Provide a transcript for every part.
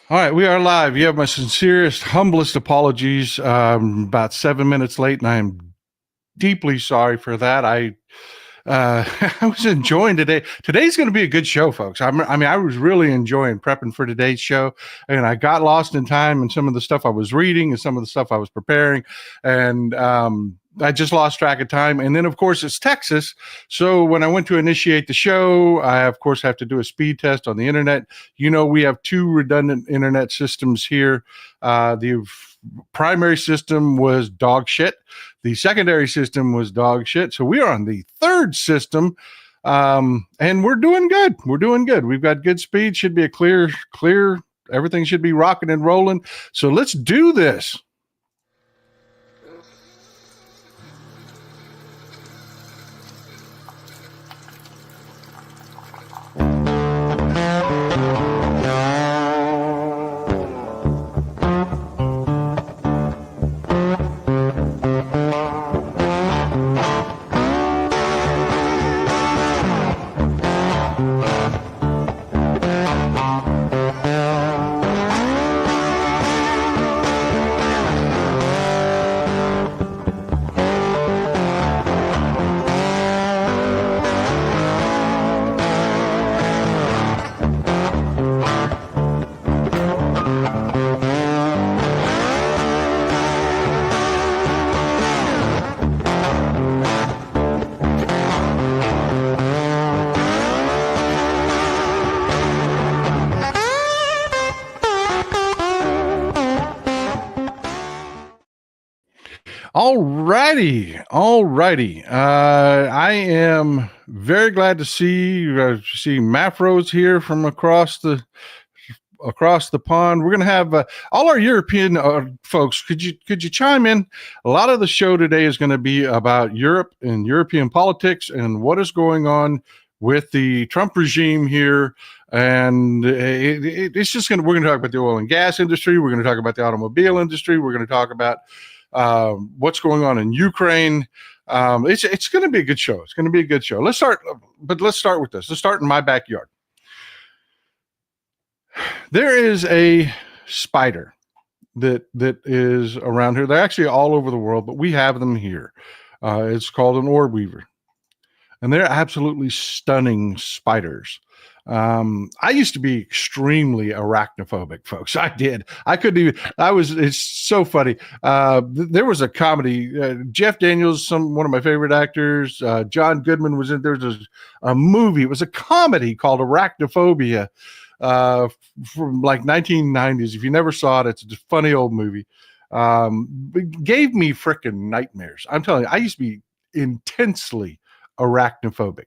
All right, we are live. You have my sincerest, humblest apologies. About 7 minutes late, and I am deeply sorry for that. I was enjoying today. Today's going to be a good show, folks. I was really enjoying prepping for today's show, and I got lost in time and some of the stuff I was reading and some of the stuff I was preparing, and I just lost track of time. And then, of course, it's Texas. So when I went to initiate the show, I, of course, have to do a speed test on the internet. You know, we have two redundant internet systems here. The primary system was dog shit. The secondary system was dog shit. So we are on the third system. And we're doing good. We're doing good. We've got good speed. Should be a clear, everything should be rocking and rolling. So let's do this. All righty. I am very glad to see Mafros here from across the pond. We're going to have all our European folks. Could you chime in? A lot of the show today is going to be about Europe and European politics and what is going on with the Trump regime here. And it's just we're going to talk about the oil and gas industry. We're going to talk about the automobile industry. We're going to talk about what's going on in Ukraine. It's going to be a good show. It's going to be a good show. Let's start with this. Let's start in my backyard. There is a spider that is around here. They're actually all over the world, but we have them here. It's called an orb weaver, and they're absolutely stunning spiders. I used to be extremely arachnophobic, folks. I did. I couldn't even. It's so funny. There was a comedy. Jeff Daniels, one of my favorite actors. John Goodman was in. There's a movie. It was a comedy called Arachnophobia, from like 1990s. If you never saw it, it's a funny old movie. It gave me freaking nightmares. I'm telling you, I used to be intensely arachnophobic.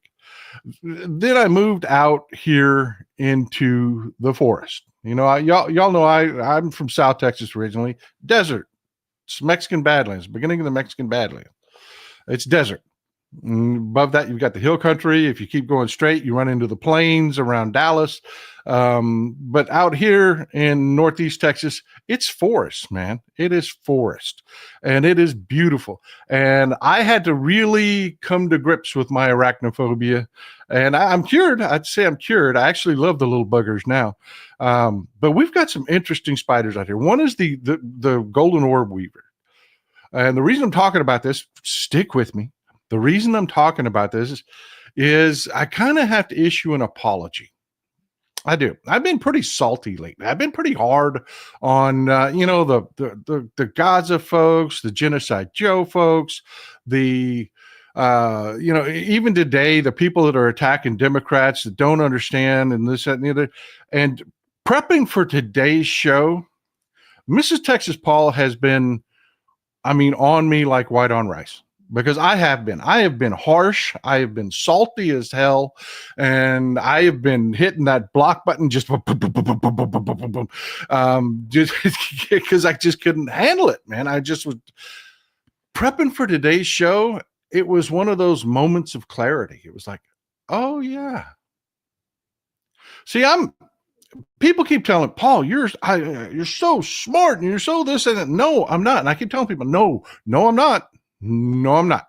Then I moved out here into the forest. You know, y'all know I'm from South Texas originally. Desert. It's Mexican Badlands, beginning of the Mexican Badlands. It's desert. Above that, you've got the hill country. If you keep going straight, you run into the plains around Dallas. But out here in Northeast Texas, it's forest, man. It is forest, and it is beautiful. And I had to really come to grips with my arachnophobia, and I'm cured. I'd say I'm cured. I actually love the little buggers now. But we've got some interesting spiders out here. One is the golden orb weaver. And the reason I'm talking about this, stick with me. The reason I'm talking about this is I kind of have to issue an apology. I do. I've been pretty salty lately. I've been pretty hard on, the Gaza folks, the Genocide Joe folks, even today, the people that are attacking Democrats that don't understand and this, that, and the other. And prepping for today's show, Mrs. Texas Paul has been, on me like white on rice. Because I have been harsh. I have been salty as hell. And I have been hitting that block button just because I just couldn't handle it, man. I just was prepping for today's show. It was one of those moments of clarity. It was like, oh yeah. See, people keep telling Paul, you're so smart and you're so this and that. No, I'm not. And I keep telling people, no, I'm not. No, I'm not.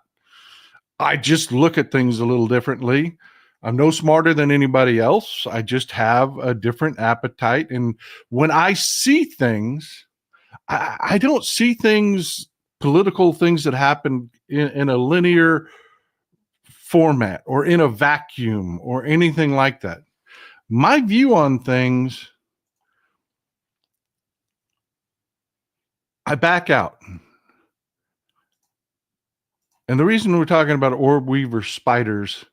I just look at things a little differently. I'm no smarter than anybody else. I just have a different appetite. And when I see things, I don't see things, political things that happen in a linear format or in a vacuum or anything like that. My view on things, I back out. And the reason we're talking about orb weaver spiders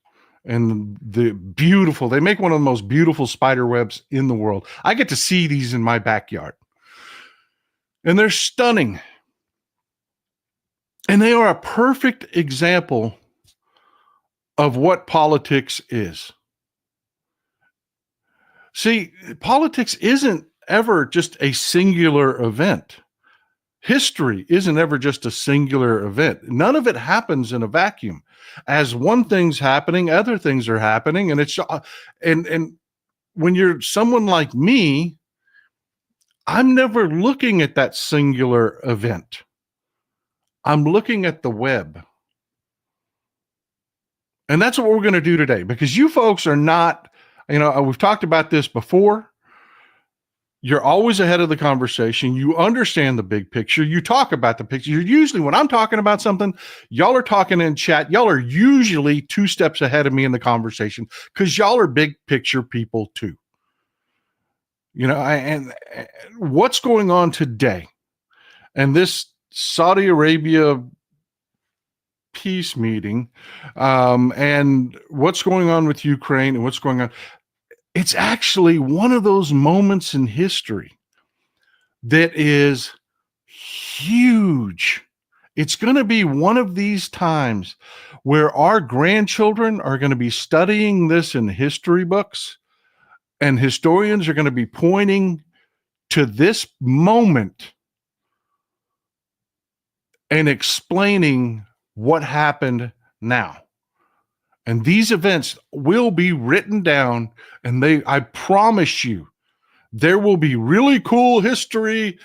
and the beautiful, they make one of the most beautiful spider webs in the world. I get to see these in my backyard. And they're stunning. And they are a perfect example of what politics is. See, politics isn't ever just a singular event. History isn't ever just a singular event. None of it happens in a vacuum. As one thing's happening, other things are happening, and it's and when you're someone like me, I'm never looking at that singular event. I'm looking at the web. And that's what we're going to do today, because you folks are not, we've talked about this before. You're always ahead of the conversation. You understand the big picture. You talk about the picture. You're usually, when I'm talking about something, y'all are talking in chat. Y'all are usually 2 steps ahead of me in the conversation because y'all are big picture people too. And what's going on today and this Saudi Arabia peace meeting, and what's going on with Ukraine and what's going on. It's actually one of those moments in history that is huge. It's going to be one of these times where our grandchildren are going to be studying this in history books, and historians are going to be pointing to this moment and explaining what happened now. And these events will be written down, and I promise you, there will be really cool history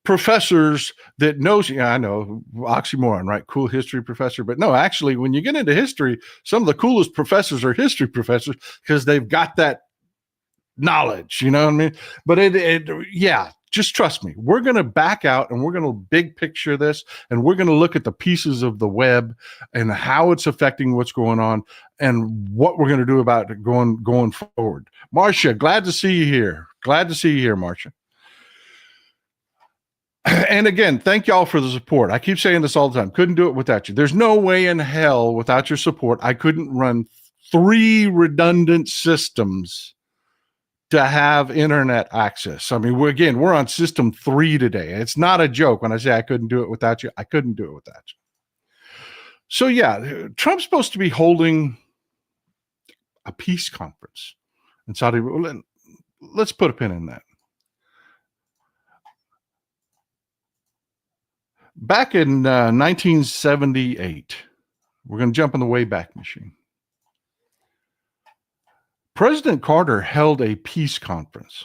professors that knows, I know, oxymoron, right? Cool history professor. But no, actually, when you get into history, some of the coolest professors are history professors because they've got that knowledge, you know what I mean? But just trust me. We're going to back out and we're going to big picture this, and we're going to look at the pieces of the web and how it's affecting what's going on and what we're going to do about it going forward. Marcia, glad to see you here. Glad to see you here, Marcia. And again, thank y'all for the support. I keep saying this all the time. Couldn't do it without you. There's no way in hell without your support. I couldn't run 3 redundant systems to have internet access. I mean, we're on system 3 today. It's not a joke when I say I couldn't do it without you. I couldn't do it without you. So yeah, Trump's supposed to be holding a peace conference in Saudi Arabia. Let's put a pin in that. Back in 1978, we're going to jump in the Wayback Machine. President Carter held a peace conference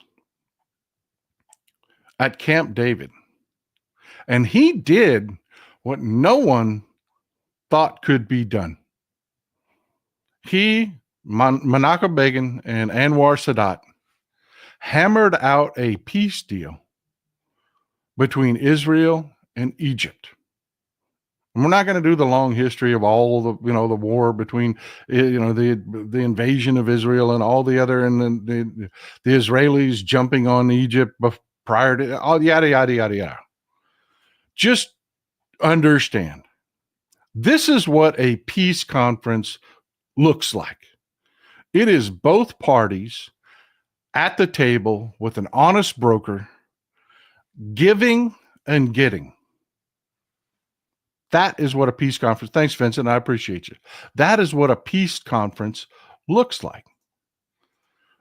at Camp David, and he did what no one thought could be done. He, Menachem Begin, and Anwar Sadat hammered out a peace deal between Israel and Egypt. And we're not going to do the long history of all the, the war between, the invasion of Israel and all the other, and the Israelis jumping on Egypt prior to all yada, yada, yada, yada. Just understand, this is what a peace conference looks like. It is both parties at the table with an honest broker, giving and getting. That is what a peace conference, thanks, Vincent, I appreciate you. That is what a peace conference looks like.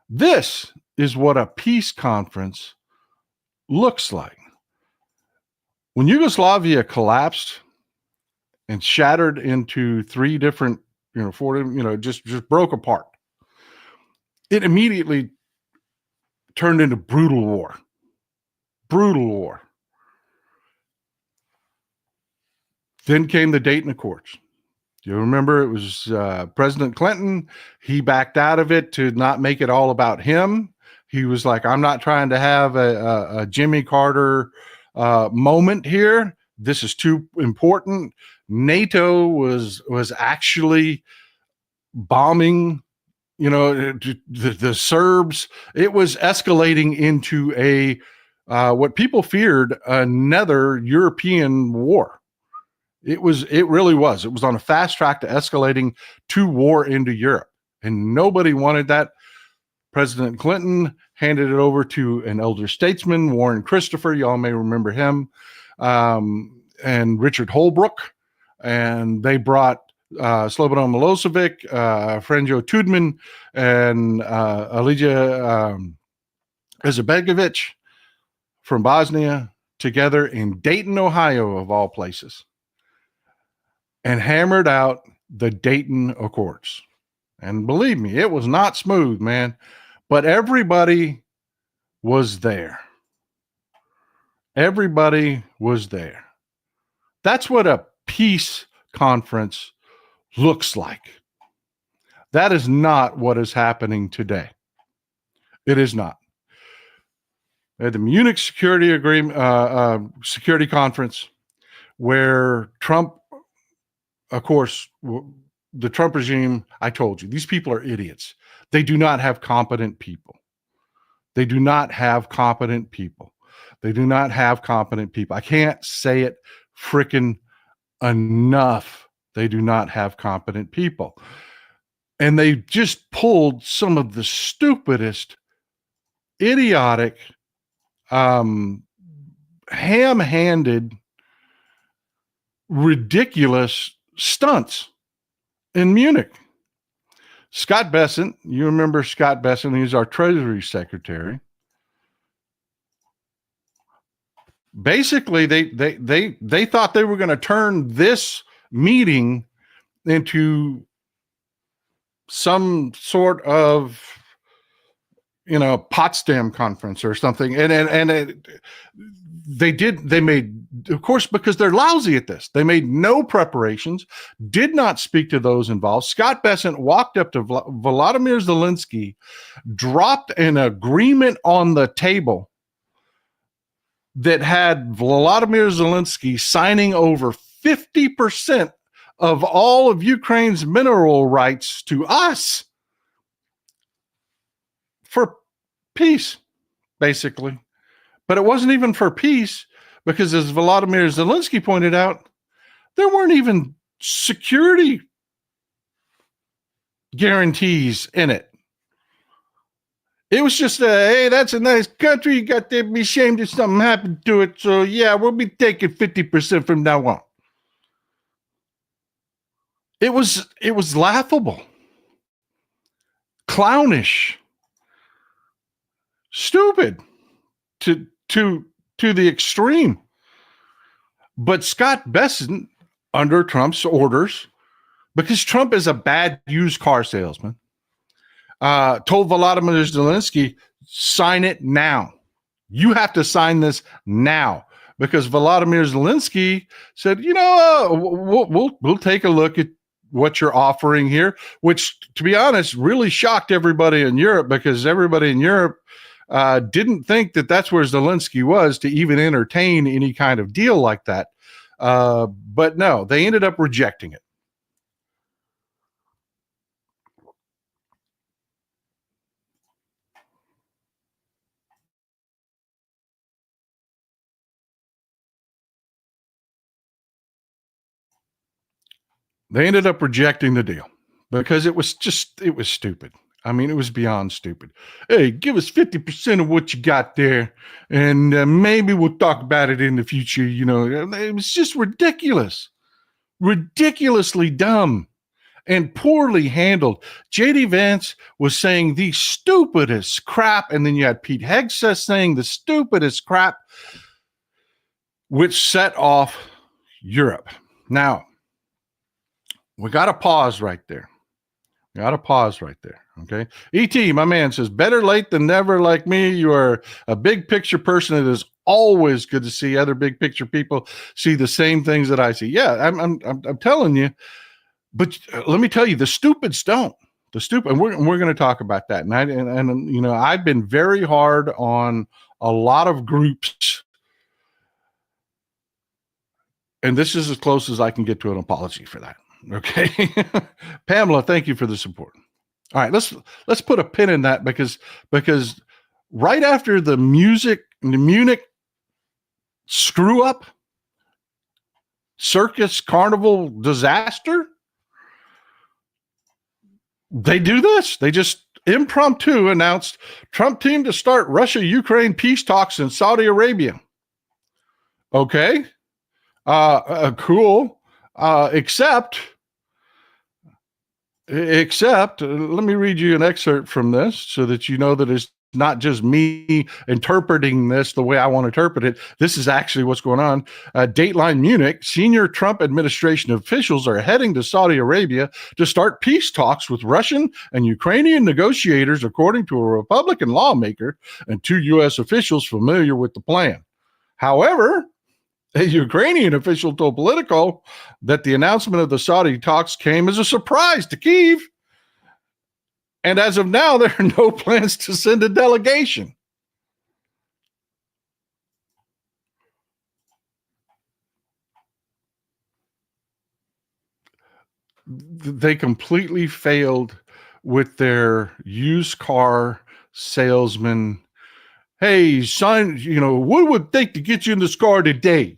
This is what a peace conference looks like. When Yugoslavia collapsed and shattered into 3 different, 4, just broke apart, it immediately turned into brutal war. Brutal war. Then came the Dayton Accords. You remember it was President Clinton. He backed out of it to not make it all about him. He was like, I'm not trying to have a Jimmy Carter moment here. This is too important. NATO was actually bombing, the Serbs. It was escalating into a what people feared, another European war. It really was. It was on a fast track to escalating to war into Europe, and nobody wanted that. President Clinton handed it over to an elder statesman, Warren Christopher. Y'all may remember him, and Richard Holbrooke, and they brought Slobodan Milosevic, Franjo Tudjman, and Alija Izetbegovic from Bosnia together in Dayton, Ohio, of all places, and hammered out the Dayton Accords. And believe me, it was not smooth, man, but everybody was there. Everybody was there. That's what a peace conference looks like. That is not what is happening today. It is not. At the Munich security conference, where Trump, of course, the Trump regime, I told you, these people are idiots. They do not have competent people. They do not have competent people. They do not have competent people. I can't say it freaking enough. They do not have competent people. And they just pulled some of the stupidest, idiotic, ham-handed, ridiculous stunts in Munich. Scott Bessent, you remember Scott Bessent, he's our Treasury Secretary. Basically, they thought they were going to turn this meeting into some sort of, Potsdam conference or something. They made, of course, because they're lousy at this, they made no preparations, did not speak to those involved. Scott Bessent walked up to Volodymyr Zelensky, dropped an agreement on the table that had Volodymyr Zelensky signing over 50% of all of Ukraine's mineral rights to us for peace, basically. But it wasn't even for peace, because as Volodymyr Zelensky pointed out, there weren't even security guarantees in it. It was just hey, that's a nice country. You got to be ashamed if something happened to it. So yeah, we'll be taking 50% from now on. It was laughable, clownish, stupid to the extreme. But Scott Bessent, under Trump's orders, because Trump is a bad used car salesman, told Volodymyr Zelensky, sign it now. You have to sign this now, because Volodymyr Zelensky said, we'll take a look at what you're offering here, which, to be honest, really shocked everybody in Europe, because everybody in Europe didn't think that that's where Zelensky was to even entertain any kind of deal like that. But no, they ended up rejecting it. They ended up rejecting the deal because it was stupid. I mean, it was beyond stupid. Hey, give us 50% of what you got there, and maybe we'll talk about it in the future. It was just ridiculous, ridiculously dumb, and poorly handled. J.D. Vance was saying the stupidest crap, and then you had Pete Hegseth saying the stupidest crap, which set off Europe. Now, we got to pause right there. Okay. E.T., my man, says, better late than never. Like me, you are a big picture person. It is always good to see other big picture people see the same things that I see. Yeah, I'm telling you, But let me tell you, the stupids don't. The stupid, and we're going to talk about that. And you know, I've been very hard on a lot of groups, and this is as close as I can get to an apology for that. Okay, Pamela, thank you for the support. All right, let's put a pin in that because right after the Munich screw up, circus carnival disaster, they do this. They just impromptu announced Trump team to start Russia-Ukraine peace talks in Saudi Arabia. Okay, cool. Except, let me read you an excerpt from this so that you know that it's not just me interpreting this the way I want to interpret it. This is actually what's going on. Dateline Munich, senior Trump administration officials are heading to Saudi Arabia to start peace talks with Russian and Ukrainian negotiators, according to a Republican lawmaker and 2 U.S. officials familiar with the plan. However, a Ukrainian official told Politico that the announcement of the Saudi talks came as a surprise to Kyiv. And as of now, there are no plans to send a delegation. They completely failed with their used car salesman. Hey, son, you know, what would it take to get you in this car today?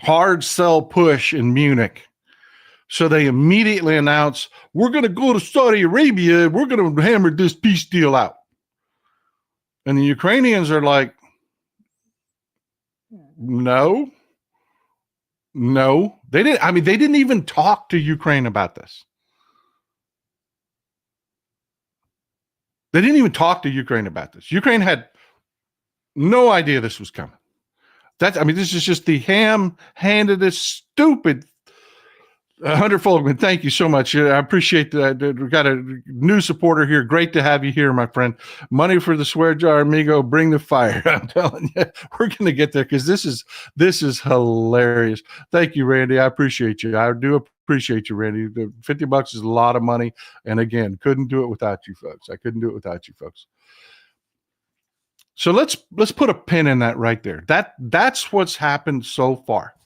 Hard sell push in Munich. So they immediately announce, we're going to go to Saudi Arabia. We're going to hammer this peace deal out. And the Ukrainians are like, no. They didn't. I mean, they didn't even talk to Ukraine about this. They didn't even talk to Ukraine about this. Ukraine had no idea this was coming. This is just the ham-handed, stupid. Hunter Folkman, thank you so much. I appreciate that. We've got a new supporter here. Great to have you here, my friend. Money for the swear jar, amigo. Bring the fire. I'm telling you, we're going to get there because this is hilarious. Thank you, Randy. I appreciate you. I do appreciate you, Randy. The $50 is a lot of money, and again, couldn't do it without you folks. I couldn't do it without you folks. So let's put a pin in that right there. That's what's happened so far.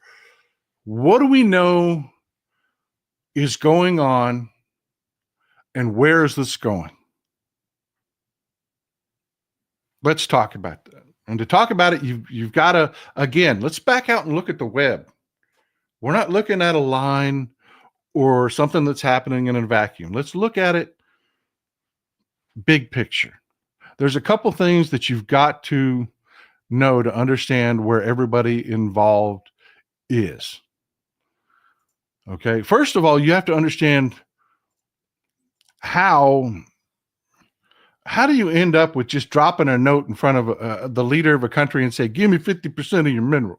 What do we know is going on, and where is this going? Let's talk about that. And to talk about it, you've got to, again, let's back out and look at the web. We're not looking at a line or something that's happening in a vacuum. Let's look at it big picture. There's a couple things that you've got to know to understand where everybody involved is. Okay. First of all, you have to understand how do you end up with just dropping a note in front of the leader of a country and say, give me 50% of your minerals?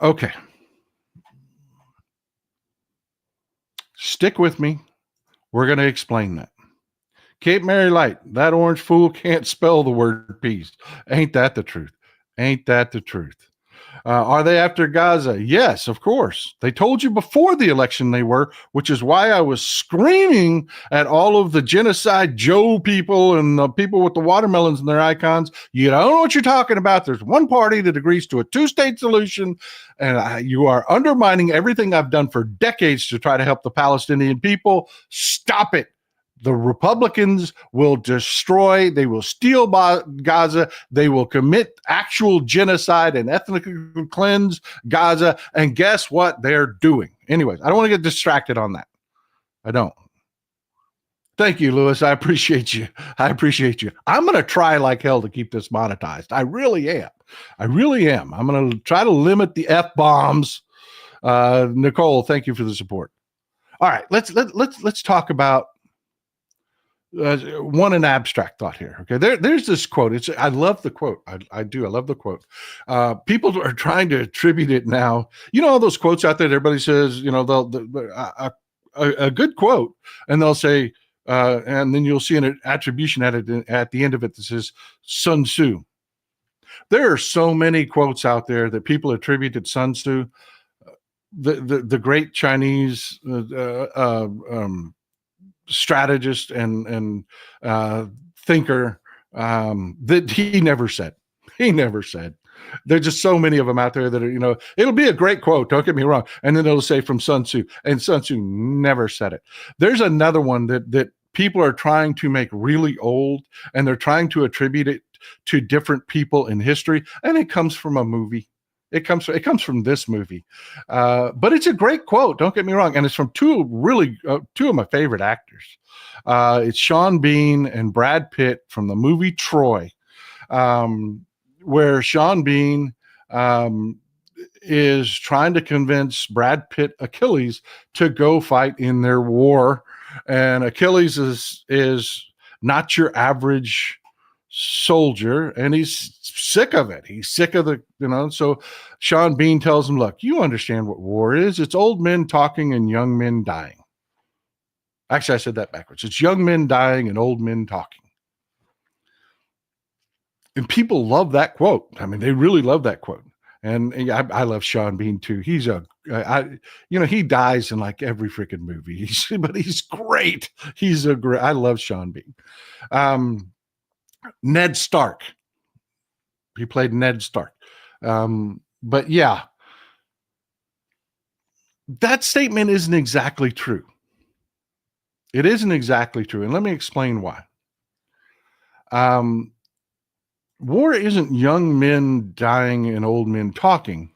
Okay. Stick with me. We're going to explain that. Cape Mary Light, that orange fool can't spell the word peace. Ain't that the truth? Ain't that the truth? Are they after Gaza? Yes, of course. They told you before the election they were, which is why I was screaming at all of the genocide Joe people and the people with the watermelons in their icons. You don't know what you're talking about. There's one party that agrees to a two-state solution, and you are undermining everything I've done for decades to try to help the Palestinian people. Stop it. The Republicans will destroy, they will steal Gaza, they will commit actual genocide and ethnically cleanse Gaza, and guess what they're doing? Anyways, I don't want to get distracted on that. I don't. Thank you, Lewis. I appreciate you. I'm going to try like hell to keep this monetized. I really am. I'm going to try to limit the F-bombs. Nicole, thank you for the support. All right, let's talk about an abstract thought here. Okay, there's this quote. I love the quote. I do. I love the quote. People are trying to attribute it now. You know all those quotes out there that everybody says, you know, a good quote, and they'll say, and then you'll see an attribution at the end of it that says Sun Tzu. There are so many quotes out there that people attribute to Sun Tzu. the great Chinese strategist and thinker, that he never said. He never said. There's just so many of them out there that are, it'll be a great quote. Don't get me wrong. And then it'll say from Sun Tzu, and Sun Tzu never said it. There's another one that people are trying to make really old, and they're trying to attribute it to different people in history. And it comes from a movie. It comes from this movie. But it's a great quote. Don't get me wrong. And it's from two of my favorite actors. It's Sean Bean and Brad Pitt from the movie Troy, where Sean Bean is trying to convince Brad Pitt Achilles to go fight in their war. And Achilles is not your average soldier, and he's sick of it. He's sick of so Sean Bean tells him, look, you understand what war is. It's old men talking and young men dying. Actually, I said that backwards. It's young men dying and old men talking. And people love that quote. I mean, they really love that quote. And I love Sean Bean too. He's he dies in like every freaking movie. But he's great. I love Sean Bean. Ned Stark. He played Ned Stark. But yeah, that statement isn't exactly true. It isn't exactly true. And let me explain why. War isn't young men dying and old men talking.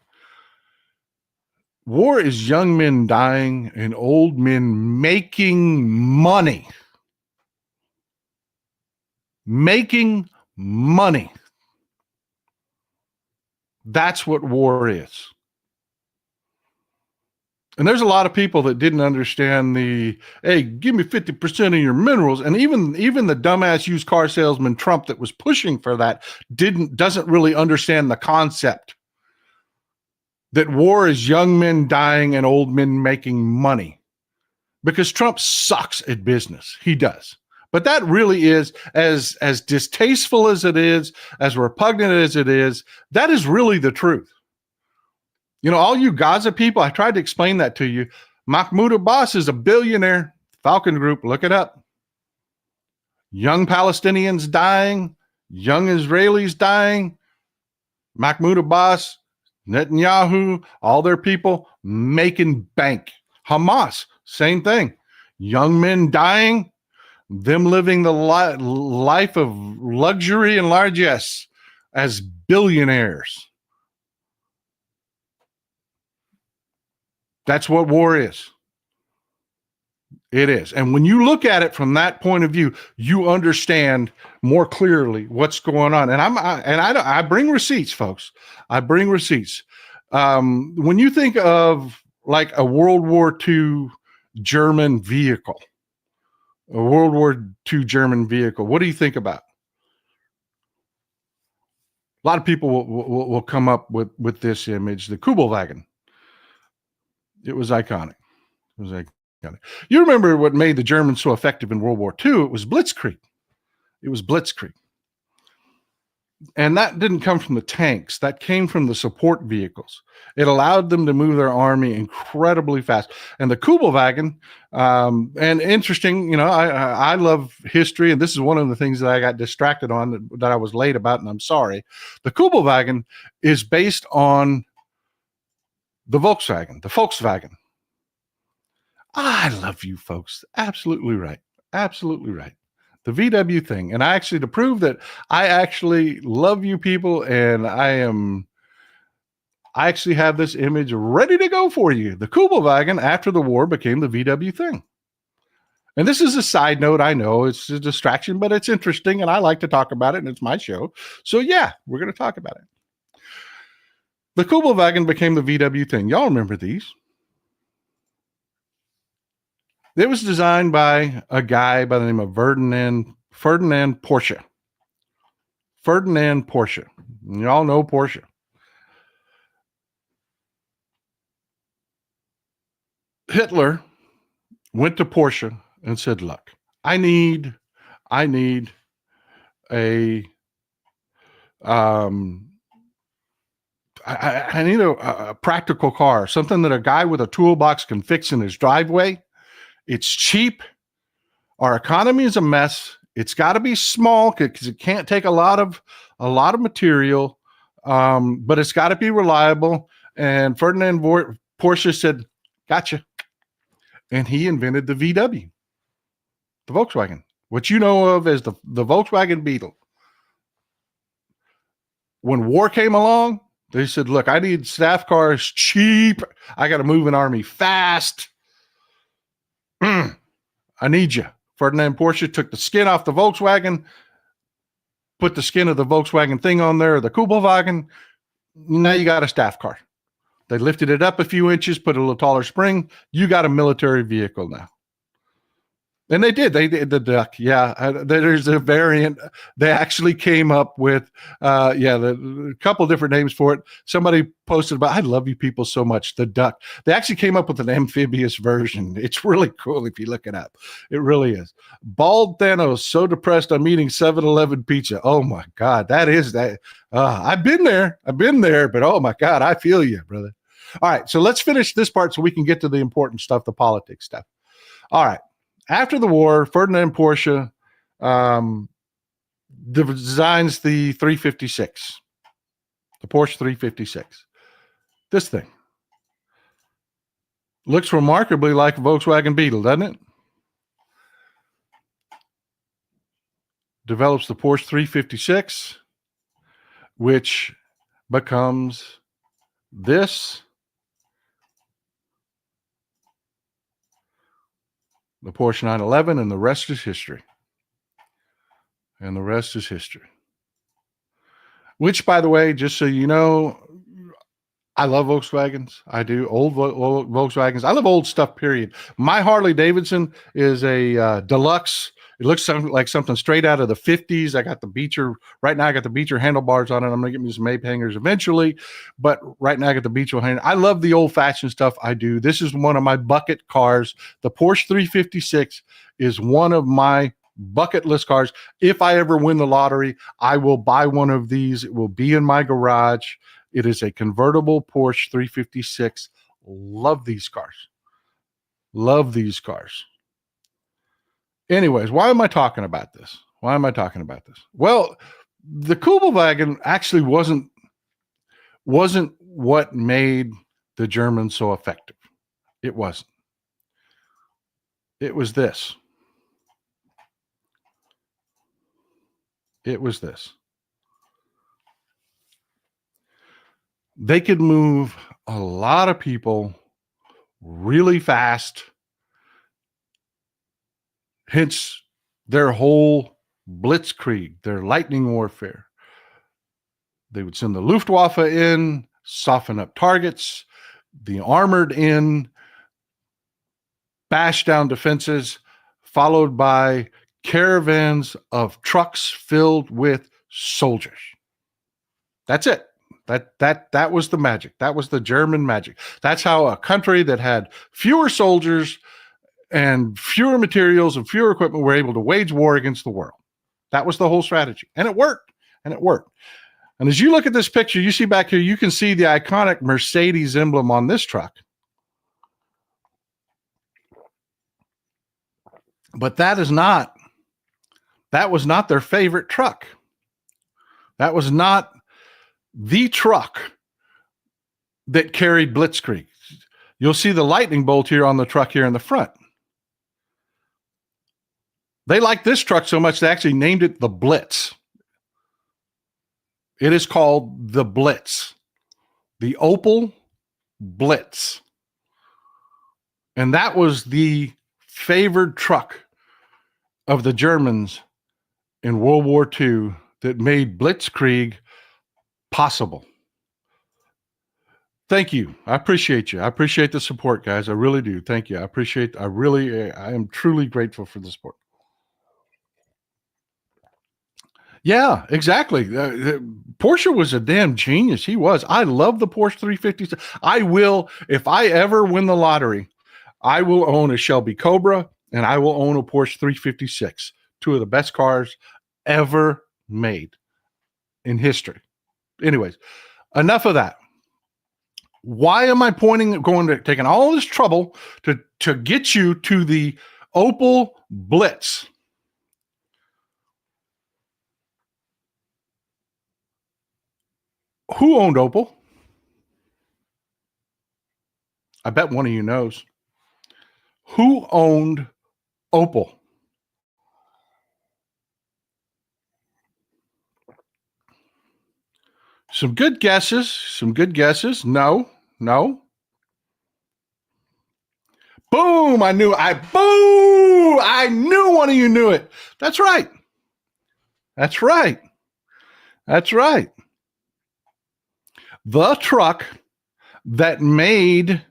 War is young men dying and old men making money. Making money. That's what war is. And there's a lot of people that didn't understand hey, give me 50% of your minerals. And even the dumbass used car salesman Trump that was pushing for that doesn't really understand the concept that war is young men dying and old men making money. Because Trump sucks at business. He does. But that really is, as distasteful as it is, as repugnant as it is, that is really the truth. All you Gaza people, I tried to explain that to you. Mahmoud Abbas is a billionaire. Falcon Group, look it up. Young Palestinians dying, young Israelis dying. Mahmoud Abbas, Netanyahu, all their people making bank. Hamas, same thing. Young men dying, them living the life of luxury and largesse as billionaires. That's what war is. It is. And when you look at it from that point of view, you understand more clearly what's going on. And I bring receipts, folks. I bring receipts. When you think of like a World War II German vehicle, what do you think about? A lot of people will come up with this image, the Kubelwagen. It was iconic. You remember what made the Germans so effective in World War II? It was Blitzkrieg. And that didn't come from the tanks. That came from the support vehicles. It allowed them to move their army incredibly fast. And the Kubelwagen, and interesting, I love history, and this is one of the things that I got distracted on that I was late about, and I'm sorry. The Kubelwagen is based on the Volkswagen. I love you folks. Absolutely right. The VW thing. And to prove that I actually love you people, and I actually have this image ready to go for you. The Kubelwagen after the war became the VW thing. And this is a side note. I know it's a distraction, but it's interesting, and I like to talk about it, and it's my show. So yeah, we're going to talk about it. The Kubelwagen became the VW thing. Y'all remember these? It was designed by a guy by the name of Ferdinand Porsche. Ferdinand Porsche. Y'all know Porsche. Hitler went to Porsche and said, look, I need a I need a practical car, something that a guy with a toolbox can fix in his driveway. It's cheap. Our economy is a mess. It's got to be small because it can't take a lot of material, but it's got to be reliable. And Ferdinand Porsche said, "Gotcha," and he invented the VW, the Volkswagen, what you know of as the Volkswagen Beetle. When war came along, they said, "Look, I need staff cars cheap. I got to move an army fast. I need you." Ferdinand Porsche took the skin off the Volkswagen, put the skin of the Volkswagen thing on there, the Kubelwagen. Now you got a staff car. They lifted it up a few inches, put a little taller spring. You got a military vehicle now. And they did. They did the duck. Yeah, there's a variant. They actually came up with, a couple different names for it. Somebody posted about, "I love you people so much, the duck." They actually came up with an amphibious version. It's really cool if you look it up. It really is. Bald Thanos, so depressed I'm eating 7-Eleven pizza. Oh my God, that is that. I've been there, but oh my God, I feel you, brother. All right, so let's finish this part so we can get to the important stuff, the politics stuff. All right. After the war, Ferdinand Porsche designs the 356, the Porsche 356. This thing looks remarkably like a Volkswagen Beetle, doesn't it? Develops the Porsche 356, which becomes this. The Porsche 911, and the rest is history. And the rest is history. Which, by the way, just so you know, I love Volkswagens. I do. Old Volkswagens. I love old stuff, period. My Harley Davidson is a deluxe. It looks like something straight out of the 50s. I got the Beecher. Right now, I got the Beecher handlebars on it. I'm going to get me some Ape hangers eventually. But right now, I got the Beecher hanger. I love the old-fashioned stuff. I do. This is one of my bucket cars. The Porsche 356 is one of my bucket list cars. If I ever win the lottery, I will buy one of these. It will be in my garage. It is a convertible Porsche 356. Love these cars. Love these cars. Anyways, why am I talking about this? Well, the Kubelwagen actually wasn't what made the Germans so effective. It wasn't. It was this. They could move a lot of people really fast. Hence their whole blitzkrieg, their lightning warfare. They would send the Luftwaffe in, soften up targets, the armored in, bash down defenses, followed by caravans of trucks filled with soldiers. That's it. That was the magic. That was the German magic. That's how a country that had fewer soldiers and fewer materials and fewer equipment were able to wage war against the world. That was the whole strategy. And it worked. And as you look at this picture, you see back here, you can see the iconic Mercedes emblem on this truck. But that was not their favorite truck. That was not the truck that carried blitzkrieg. You'll see the lightning bolt here on the truck here in the front. They liked this truck so much they actually named it the Blitz. It is called the Blitz, the Opel Blitz. And that was the favored truck of the Germans in World War II that made blitzkrieg possible. Thank you. I appreciate you. I appreciate the support, guys. I really do. Thank you. I am truly grateful for the support. Yeah, exactly. Porsche was a damn genius. He was. I love the Porsche 350. I will, if I ever win the lottery, I will own a Shelby Cobra and I will own a Porsche 356. Two of the best cars ever made in history. Anyways, enough of that. Why am I taking all this trouble to get you to the Opel Blitz? Who owned Opel? I bet one of you knows. Who owned Opel? Some good guesses. No. Boom! I knew one of you knew it. That's right. The truck that made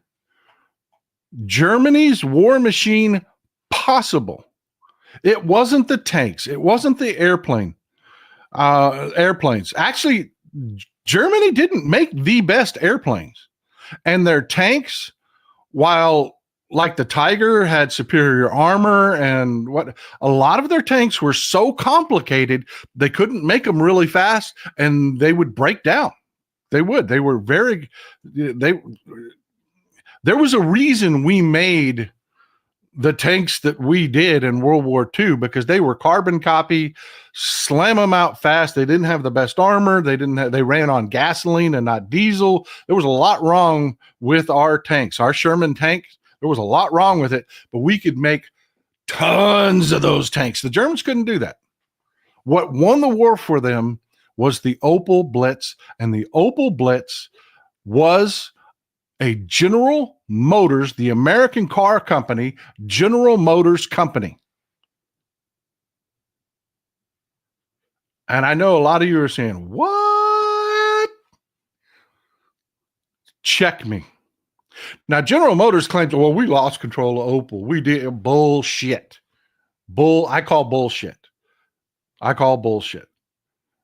Germany's war machine possible. It wasn't the tanks. It wasn't the airplanes. Actually, Germany didn't make the best airplanes, and their tanks, while like the Tiger had superior armor and a lot of their tanks were so complicated, they couldn't make them really fast and they would break down. There was a reason we made the tanks that we did in World War II, because they were carbon copy, slam them out fast. They didn't have the best armor. They ran on gasoline and not diesel. There was a lot wrong with our tanks. Our Sherman tanks, there was a lot wrong with it, but we could make tons of those tanks. The Germans couldn't do that. What won the war for them was the Opel Blitz, and the Opel Blitz was a General Motors, the American car company, General Motors company. And I know a lot of you are saying, what? Check me. Now, General Motors claims, well, we lost control of Opel. We did. Bullshit. I call bullshit.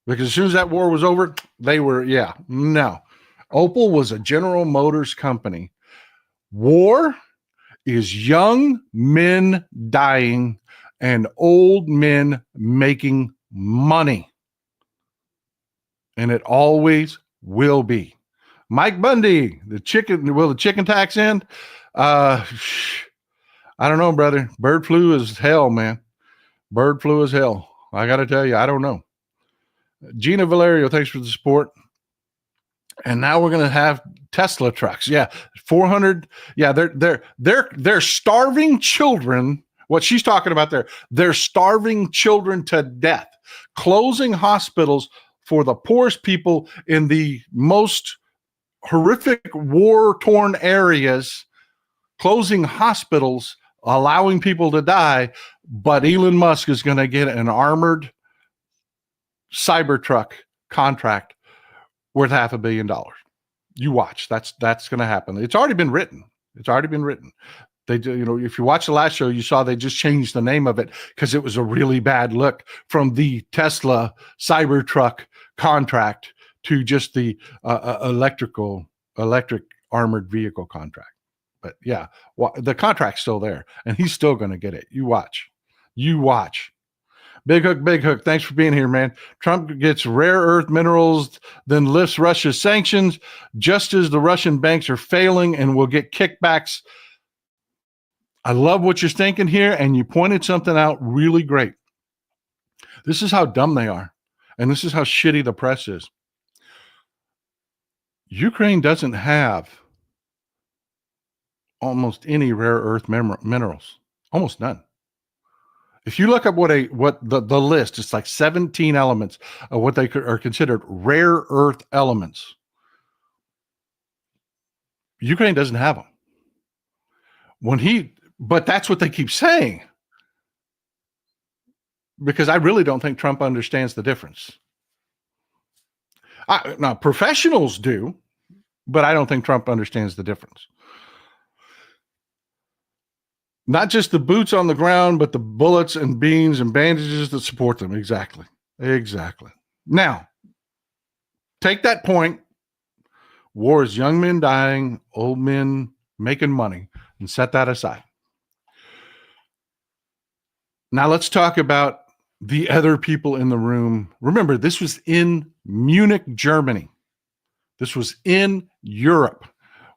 Because as soon as that war was over, no. Opel was a General Motors company. War is young men dying and old men making money. And it always will be. Mike Bundy, will the chicken tax end? I don't know, brother. Bird flu is hell, man. Bird flu is hell. I got to tell you, I don't know. Gina Valerio, thanks for the support. And now we're going to have Tesla trucks. Yeah, 400. Yeah, they're starving children. What she's talking about there, they're starving children to death, closing hospitals for the poorest people in the most horrific war-torn areas, closing hospitals, allowing people to die. But Elon Musk is going to get an armored Cybertruck contract worth $500 million. You watch. That's going to happen. It's already been written. They do, if you watch the last show, you saw they just changed the name of it because it was a really bad look from the Tesla Cybertruck contract to just the electric armored vehicle contract. But yeah, the contract's still there, and he's still going to get it. You watch. Big Hook, thanks for being here, man. Trump gets rare earth minerals, then lifts Russia's sanctions, just as the Russian banks are failing and will get kickbacks. I love what you're thinking here, and you pointed something out really great. This is how dumb they are, and this is how shitty the press is. Ukraine doesn't have almost any rare earth minerals, almost none. If you look up what the list, it's like 17 elements of what they are considered rare earth elements. Ukraine doesn't have them. But that's what they keep saying. Because I really don't think Trump understands the difference. Now, professionals do, but I don't think Trump understands the difference. Not just the boots on the ground, but the bullets and beans and bandages that support them. Exactly. Now, take that point. War is young men dying, old men making money, and set that aside. Now let's talk about the other people in the room. Remember, this was in Munich, Germany. This was in Europe.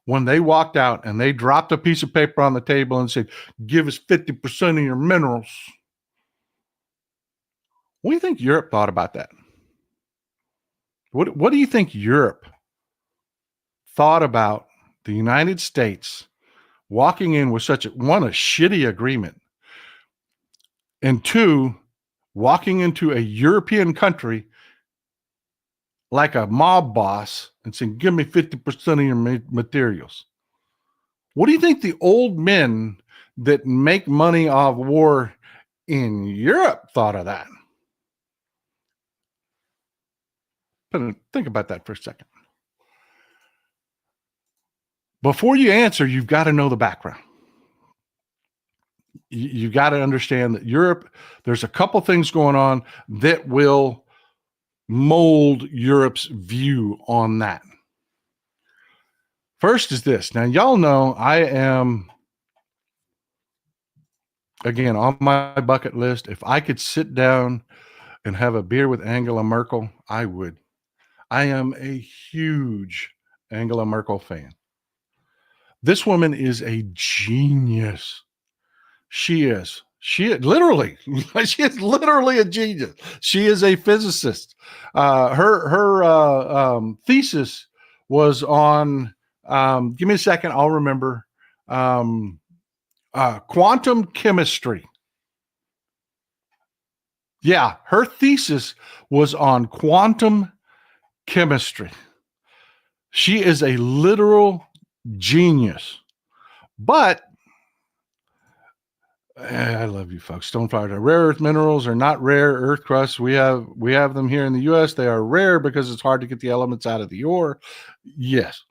when they walked out and they dropped a piece of paper on the table and said, give us 50% of your minerals. What do you think Europe thought about that? What do you think Europe thought about the United States walking in with such a shitty agreement, and two, walking into a European country like a mob boss and saying, give me 50% of your materials? What do you think the old men that make money off war in Europe thought of that? Think about that for a second. Before you answer, you've got to know the background. You've got to understand that Europe, there's a couple things going on that will mold Europe's view on that. First is this. Now, y'all know I am, again, on my bucket list. If I could sit down and have a beer with Angela Merkel, I would. I am a huge Angela Merkel fan. This woman is a genius. She is literally a genius. She is a physicist. Her thesis was on, give me a second, I'll remember, quantum chemistry. Yeah, her thesis was on quantum chemistry. She is a literal genius. But I love you folks. Don't fight. Rare earth minerals are not rare earth crusts. We have them here in the U.S. They are rare because it's hard to get the elements out of the ore. Yes.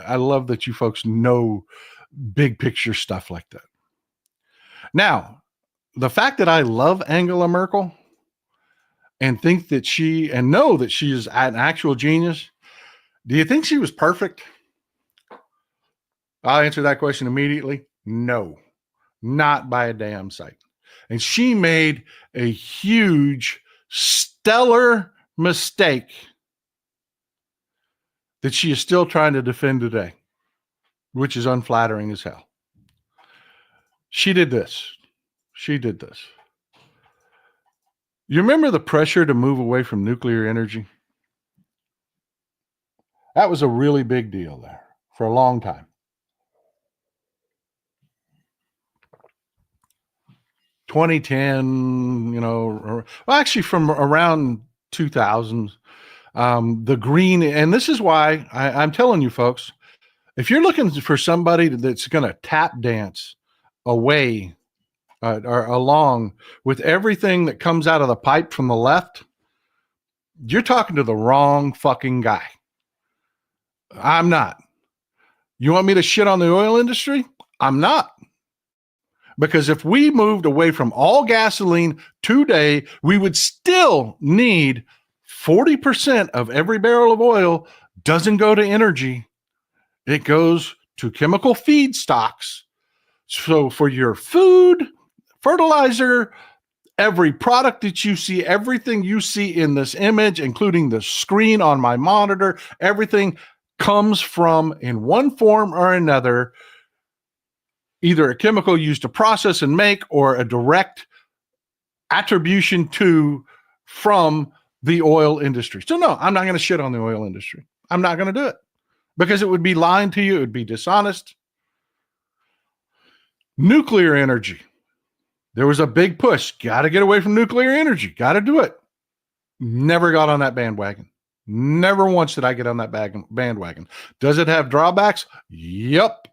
I love that you folks know big picture stuff like that. Now, the fact that I love Angela Merkel and think that know that she is an actual genius, do you think she was perfect? I'll answer that question immediately. No, not by a damn sight. And she made a huge, stellar mistake that she is still trying to defend today, which is unflattering as hell. She did this. You remember the pressure to move away from nuclear energy? That was a really big deal there for a long time. In 2010, actually from around 2000, the green, and this is why I'm telling you folks, if you're looking for somebody that's going to tap dance away or along with everything that comes out of the pipe from the left, you're talking to the wrong fucking guy. I'm not. You want me to shit on the oil industry? I'm not. Because if we moved away from all gasoline today, we would still need 40% of every barrel of oil doesn't go to energy. It goes to chemical feedstocks. So for your food, fertilizer, every product that you see, everything you see in this image, including the screen on my monitor, everything comes from, in one form or another, either a chemical used to process and make or a direct attribution from the oil industry. So no, I'm not going to shit on the oil industry. I'm not going to do it because it would be lying to you. It would be dishonest. Nuclear energy. There was a big push. Got to get away from nuclear energy. Got to do it. Never got on that bandwagon. Never once did I get on that bandwagon. Does it have drawbacks? Yep.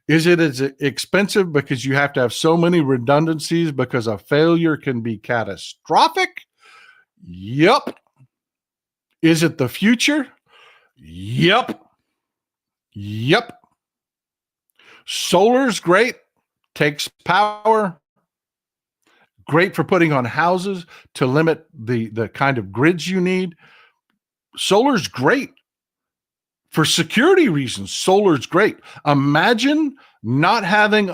Is it as expensive because you have to have so many redundancies because a failure can be catastrophic? Yep. Is it the future? Yep. Solar's great. Takes power. Great for putting on houses to limit the kind of grids you need. Solar's great. For security reasons, solar's great. Imagine not having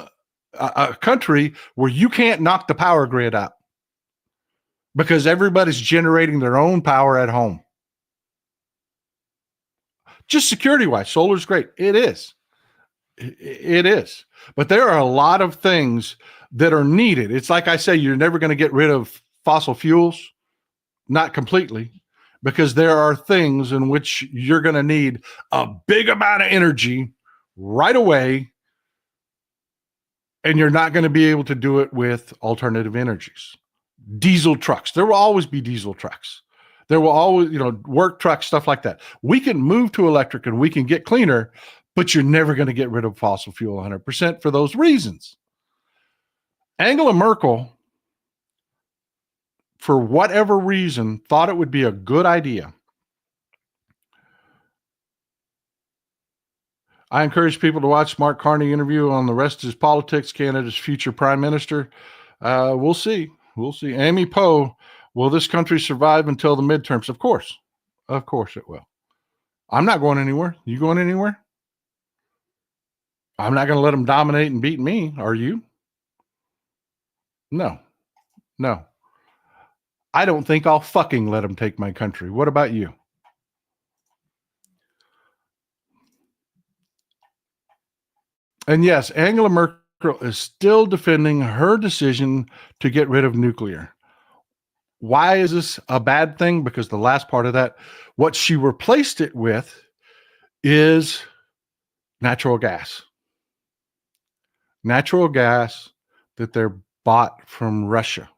a country where you can't knock the power grid out because everybody's generating their own power at home. Just security-wise, solar's great. It is. It is. But there are a lot of things that are needed. It's like I say, you're never going to get rid of fossil fuels, not completely, because there are things in which you're going to need a big amount of energy right away, and you're not going to be able to do it with alternative energies. Diesel trucks. There will always be diesel trucks. There will always, work trucks, stuff like that. We can move to electric and we can get cleaner, but you're never going to get rid of fossil fuel 100% for those reasons. Angela Merkel, for whatever reason, thought it would be a good idea. I encourage people to watch Mark Carney interview on the rest of his politics, Canada's future prime minister. We'll see. We'll see. Amy Poe, will this country survive until the midterms? Of course. Of course it will. I'm not going anywhere. You going anywhere? I'm not going to let them dominate and beat me. Are you? No. No. I don't think I'll fucking let them take my country. What about you? And yes, Angela Merkel is still defending her decision to get rid of nuclear. Why is this a bad thing? Because the last part of that, what she replaced it with is natural gas. Natural gas that they're bought from Russia.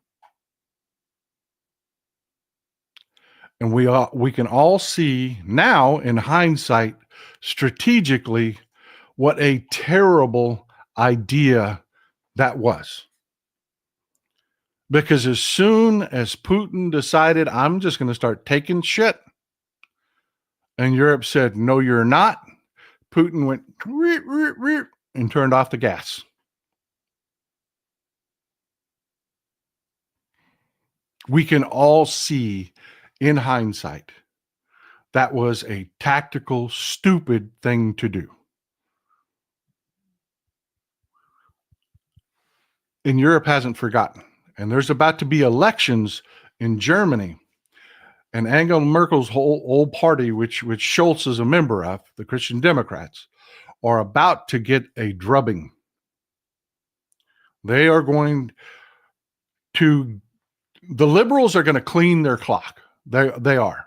And we can all see now in hindsight, strategically, what a terrible idea that was. Because as soon as Putin decided, I'm just going to start taking shit, and Europe said, no, you're not, Putin went and turned off the gas. We can all see in hindsight that was a tactical, stupid thing to do. And Europe hasn't forgotten. And there's about to be elections in Germany. And Angela Merkel's whole old party, which Scholz is a member of, the Christian Democrats, are about to get a drubbing. They are going to, the liberals are going to clean their clock. They are.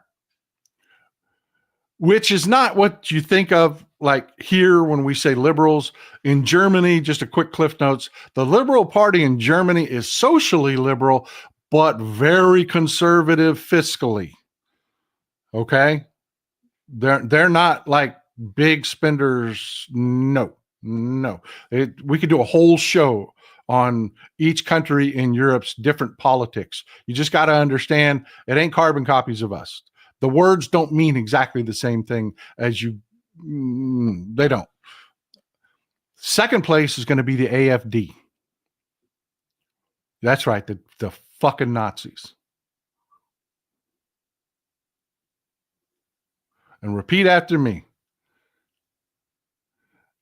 Which is not what you think of like here when we say liberals. In Germany, just a quick cliff notes, the Liberal Party in Germany is socially liberal, but very conservative fiscally. Okay? They're not like big spenders. No. We could do a whole show on each country in Europe's different politics. You just got to understand it ain't carbon copies of us. The words don't mean exactly the same thing as you. They don't. Second place is going to be the AFD. That's right. The fucking Nazis. And repeat after me.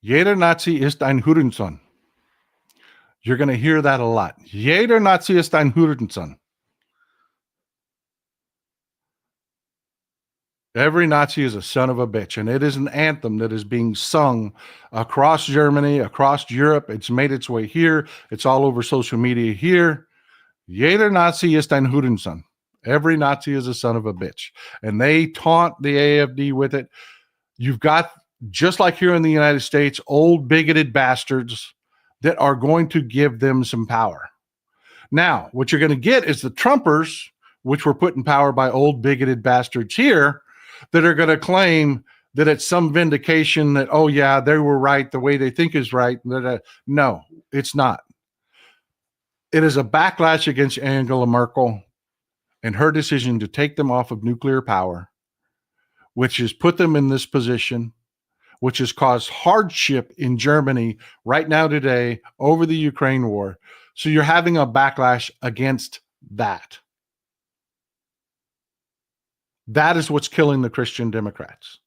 Jeder Nazi ist ein Hurensohn. You're going to hear that a lot. Jeder Nazi ist ein Hurensohn. Every Nazi is a son of a bitch, and it is an anthem that is being sung across Germany, across Europe. It's made its way here. It's all over social media here. Jeder Nazi ist ein Hurensohn. Every Nazi is a son of a bitch. And they taunt the AFD with it. You've got, just like here in the United States, old bigoted bastards that are going to give them some power. Now, what you're going to get is the Trumpers, which were put in power by old bigoted bastards here, that are going to claim that it's some vindication that, oh, yeah, they were right. The way they think is right. No, it's not. It is a backlash against Angela Merkel and her decision to take them off of nuclear power, which has put them in this position, which has caused hardship in Germany right now today over the Ukraine war. So you're having a backlash against that. That is what's killing the Christian Democrats.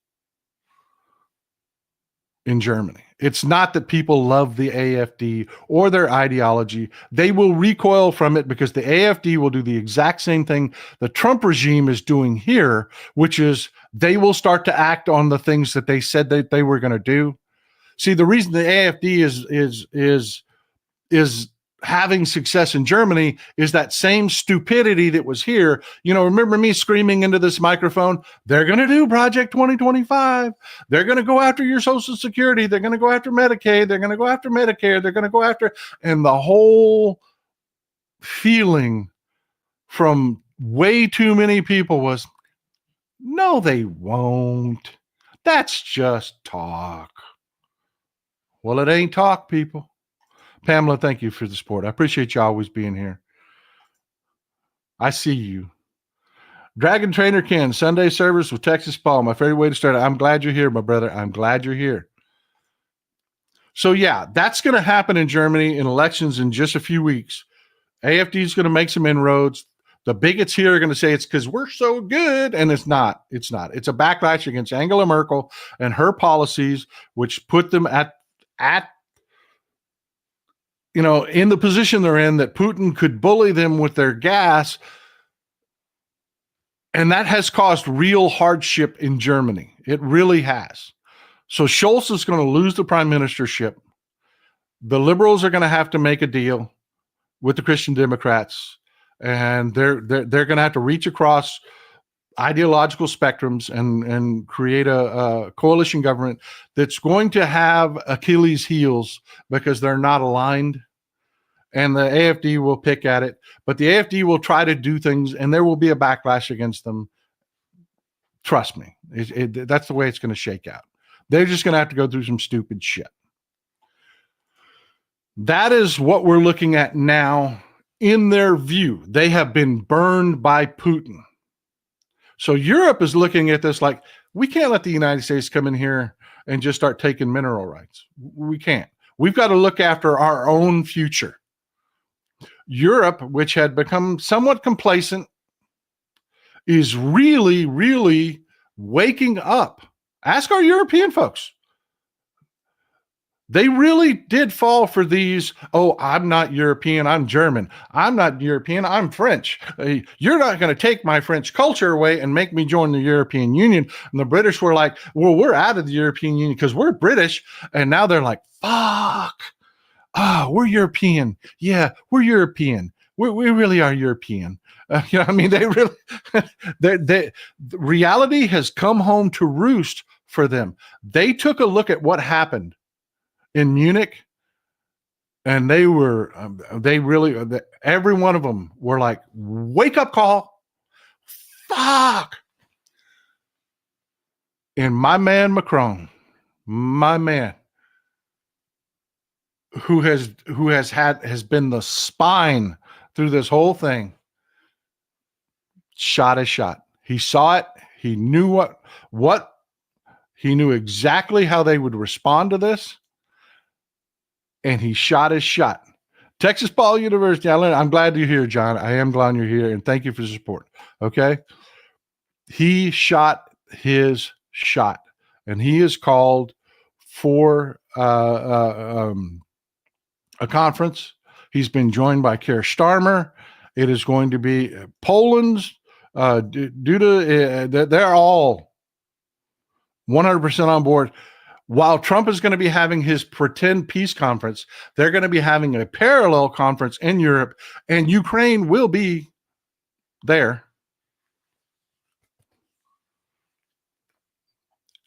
in Germany. It's not that people love the AfD or their ideology. They will recoil from it because the AfD will do the exact same thing the Trump regime is doing here, which is they will start to act on the things that they said that they were going to do. See, the reason the AfD is having success in Germany is that same stupidity that was here. You know, remember me screaming into this microphone, they're going to do Project 2025. They're going to go after your Social Security. They're going to go after Medicaid. They're going to go after Medicare. They're going to go after, and the whole feeling from way too many people was, no, they won't. That's just talk. Well, it ain't talk, people. Pamela, thank you for the support. I appreciate you always being here. I see you. Dragon Trainer Ken, Sunday service with Texas Paul. My favorite way to start it. I'm glad you're here, my brother. I'm glad you're here. So, yeah, that's going to happen in Germany in elections in just a few weeks. AfD is going to make some inroads. The bigots here are going to say it's because we're so good, and it's not. It's not. It's a backlash against Angela Merkel and her policies, which put them at in the position they're in, that Putin could bully them with their gas. And that has caused real hardship in Germany. It really has. So Scholz is going to lose the prime ministership. The liberals are going to have to make a deal with the Christian Democrats, and they're going to have to reach across ideological spectrums and create a coalition government that's going to have Achilles heels because they're not aligned. And the AfD will pick at it, but the AfD will try to do things, and there will be a backlash against them. Trust me, that's the way it's going to shake out. They're just going to have to go through some stupid shit. That is what we're looking at now. In their view, they have been burned by Putin. So Europe is looking at this like, we can't let the United States come in here and just start taking mineral rights. We can't. We've got to look after our own future. Europe, which had become somewhat complacent, is really, really waking up. Ask our European folks. They really did fall for these, oh, I'm not European, I'm German. I'm not European, I'm French. You're not going to take my French culture away and make me join the European Union. And the British were like, well, we're out of the European Union because we're British. And now they're like, fuck. We're European. Yeah, we're European. We really are European. They really, reality has come home to roost for them. They took a look at what happened in Munich, and they really, every one of them were like, wake up call. Fuck. And my man Macron, my man, who has been the spine through this whole thing, shot his shot. He saw it. He knew what he knew exactly how they would respond to this, and he shot his shot. Texas Paul University. I'm glad you're here, John. I am glad you're here, and thank you for the support. Okay, he shot his shot, and he is called for a conference. He's been joined by Keir Starmer. It is going to be Poland's due to they're all 100% on board. While Trump is going to be having his pretend peace conference, they're going to be having a parallel conference in Europe, and Ukraine will be there.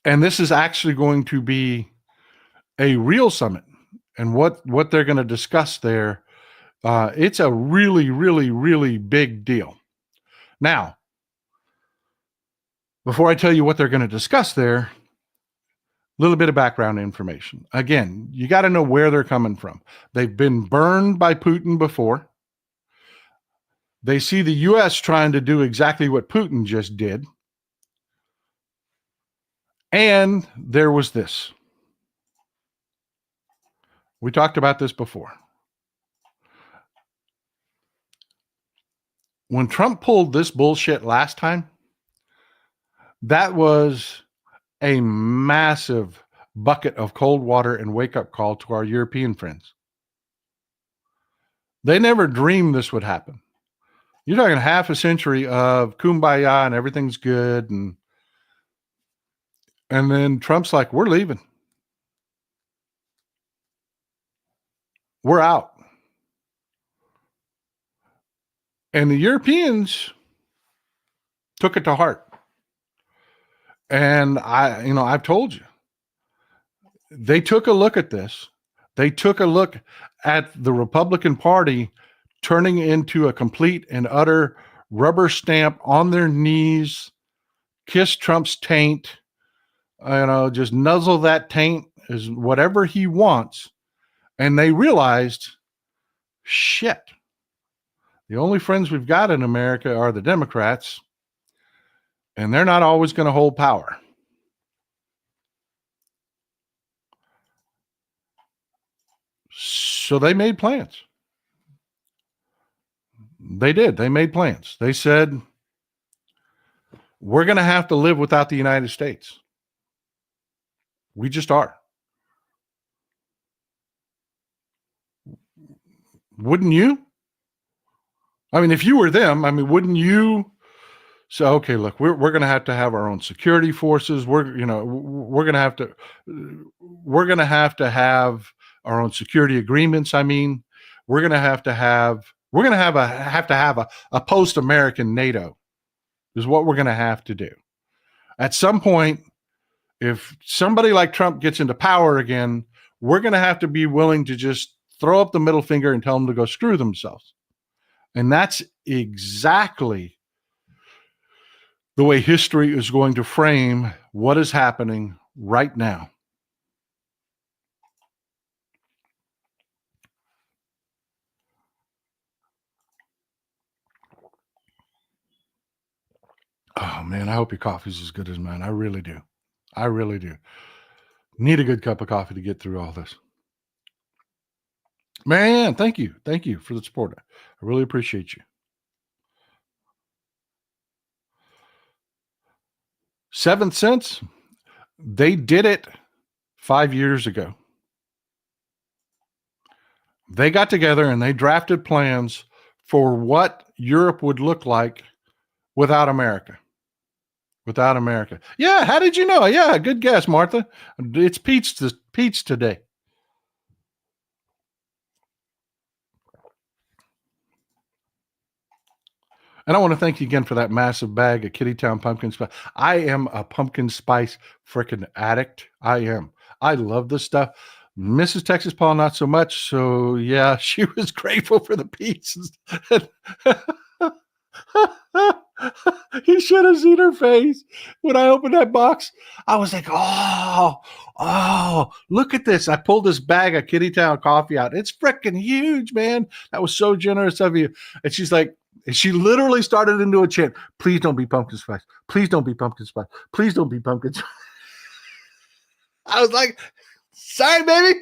And this is actually going to be a real summit. And what they're going to discuss there, it's a really, really, really big deal. Now, before I tell you what they're going to discuss there, a little bit of background information. Again, you got to know where they're coming from. They've been burned by Putin before. They see the U.S. trying to do exactly what Putin just did. And there was this. We talked about this before. When Trump pulled this bullshit last time, that was a massive bucket of cold water and wake-up call to our European friends. They never dreamed this would happen. You're talking half a century of kumbaya and everything's good, and then Trump's like, we're leaving. We're out. And the Europeans took it to heart. And I've told you, they took a look at this. They took a look at the Republican Party turning into a complete and utter rubber stamp on their knees, kiss Trump's taint, just nuzzle that taint as whatever he wants. And they realized, shit, the only friends we've got in America are the Democrats, and they're not always going to hold power. So they made plans. They did. They made plans. They said, we're going to have to live without the United States. We just are. Wouldn't you? I mean, if you were them, wouldn't you say, okay, look, we're going to have our own security forces. We're going to have to have our own security agreements. We're going to have a post-American NATO is what we're going to have to do. At some point, if somebody like Trump gets into power again, we're going to have to be willing to just throw up the middle finger and tell them to go screw themselves. And that's exactly the way history is going to frame what is happening right now. Oh, man, I hope your coffee's as good as mine. I really do. I really do. Need a good cup of coffee to get through all this. Man, thank you. Thank you for the support. I really appreciate you. 7 cents. They did it 5 years ago. They got together and they drafted plans for what Europe would look like without America. Without America. Yeah, how did you know? Yeah, good guess, Martha. It's Pete's today. And I want to thank you again for that massive bag of Kittytown pumpkin spice. I am a pumpkin spice freaking addict. I am. I love this stuff. Mrs. Texas Paul, not so much. So yeah, she was grateful for the pizzas. You should have seen her face when I opened that box. I was like, oh, look at this. I pulled this bag of Kittytown coffee out. It's freaking huge, man. That was so generous of you. And she's like, she literally started into a chant. Please don't be pumpkin spice. Please don't be pumpkin spice. Please don't be pumpkin spice. I was like, sorry, baby.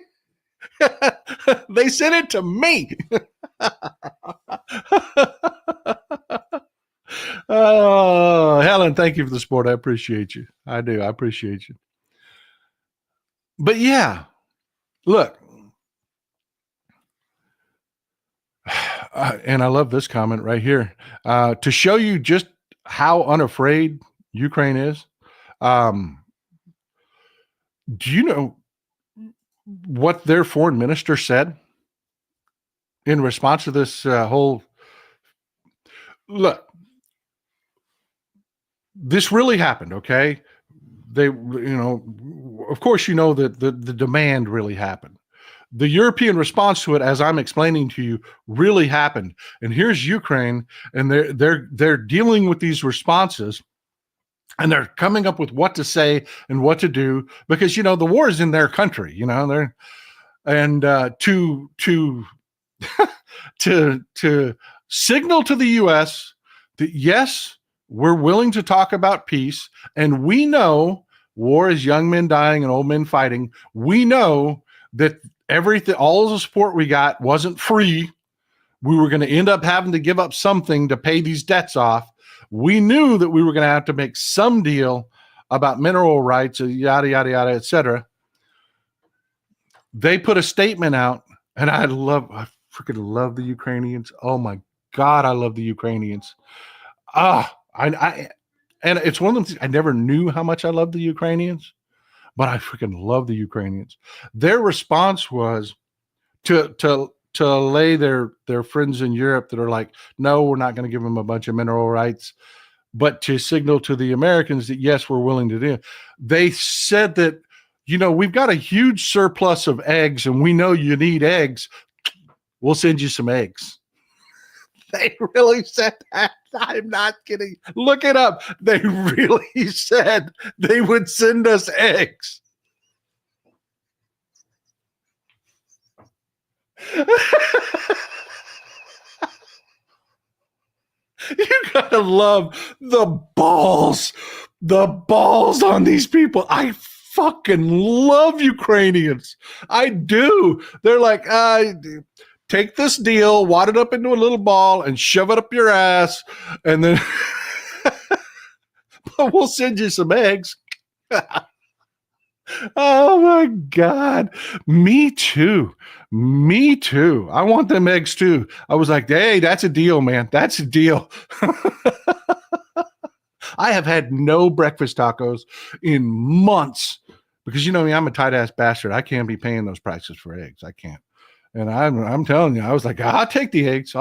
They sent it to me. Oh, Helen, thank you for the support. I appreciate you. I do. I appreciate you. But yeah, look. And I love this comment right here. To show you just how unafraid Ukraine is, do you know what their foreign minister said in response to this whole... Look, this really happened, okay? Of course, that the demand really happened. The European response to it, as I'm explaining to you, really happened. And here's Ukraine, and they're dealing with these responses, and they're coming up with what to say and what to do, because the war is in their country. To signal to the U.S. that yes, we're willing to talk about peace, and we know war is young men dying and old men fighting. We know that everything, all of the support we got wasn't free. We were going to end up having to give up something to pay these debts off. We knew that we were going to have to make some deal about mineral rights, yada, yada, yada, et cetera. They put a statement out, and I freaking love the Ukrainians. Oh my God, I love the Ukrainians. And it's one of them. I never knew how much I love the Ukrainians, but I freaking love the Ukrainians. Their response was to lay their friends in Europe that are like, no, we're not going to give them a bunch of mineral rights, but to signal to the Americans that yes, we're willing to do. They said that, we've got a huge surplus of eggs, and we know you need eggs. We'll send you some eggs. They really said that. I'm not kidding. Look it up. They really said they would send us eggs. You gotta love the balls on these people. I fucking love Ukrainians. I do. They're like, take this deal, wad it up into a little ball, and shove it up your ass, and then we'll send you some eggs. Oh my God. Me too. I want them eggs too. I was like, hey, that's a deal, man. That's a deal. I have had no breakfast tacos in months because you know me, I'm a tight ass bastard. I can't be paying those prices for eggs. I can't. And I'm telling you, I was like, I'll take the eggs.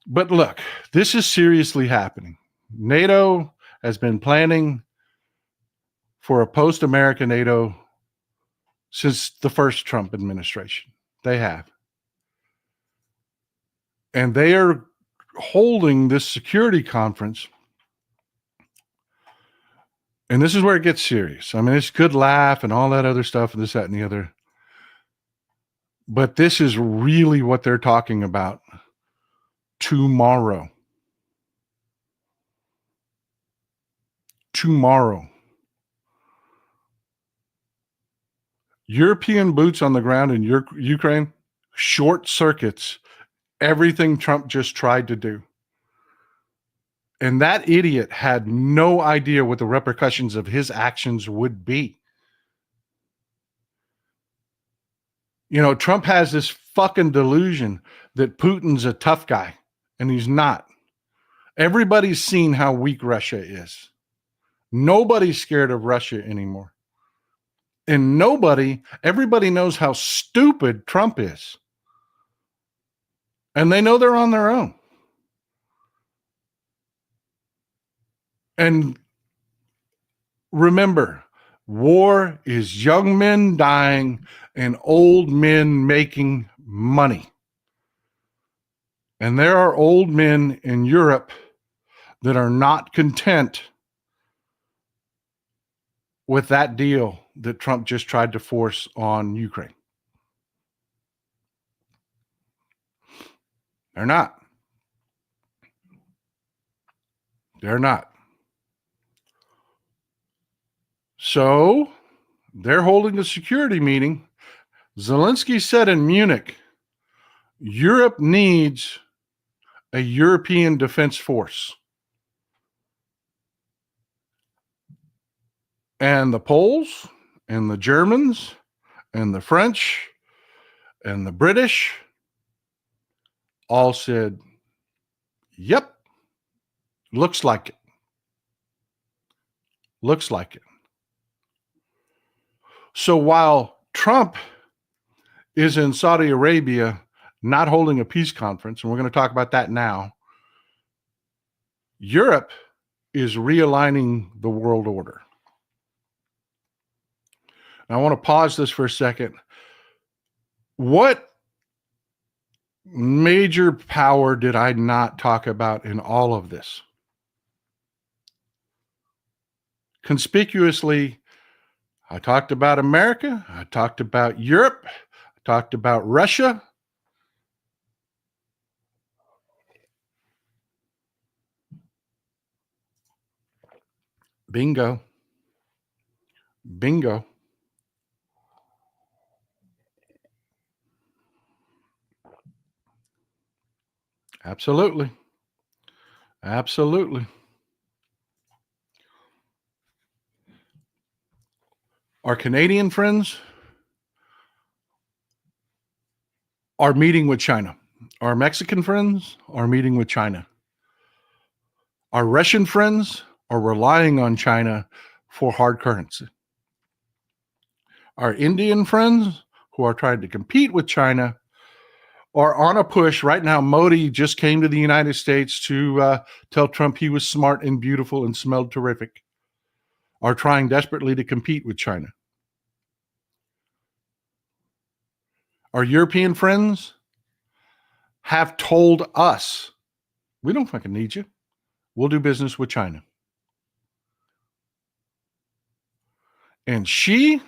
But look, this is seriously happening. NATO has been planning for a post-America NATO since the first Trump administration. They have. And they are holding this security conference. And this is where it gets serious. I mean, it's good laugh and all that other stuff and this, that, and the other. But this is really what they're talking about tomorrow. European boots on the ground in Ukraine short circuits everything Trump just tried to do. And that idiot had no idea what the repercussions of his actions would be. Trump has this fucking delusion that Putin's a tough guy, and he's not. Everybody's seen how weak Russia is. Nobody's scared of Russia anymore. And everybody knows how stupid Trump is. And they know they're on their own. And remember, war is young men dying and old men making money. And there are old men in Europe that are not content with that deal that Trump just tried to force on Ukraine. They're not. So they're holding a security meeting. Zelensky said in Munich, Europe needs a European defense force. And the Poles and the Germans and the French and the British all said, yep, looks like it. So while Trump is in Saudi Arabia not holding a peace conference, and we're going to talk about that now, Europe is realigning the world order. Now, I want to pause this for a second. What major power did I not talk about in all of this? Conspicuously, I talked about America, I talked about Europe, I talked about Russia. Bingo. Absolutely. Our Canadian friends are meeting with China. Our Mexican friends are meeting with China. Our Russian friends are relying on China for hard currency. Our Indian friends, who are trying to compete with China, are on a push. Right now, Modi just came to the United States to tell Trump he was smart and beautiful and smelled terrific, are trying desperately to compete with China. Our European friends have told us, we don't fucking need you. We'll do business with China. And she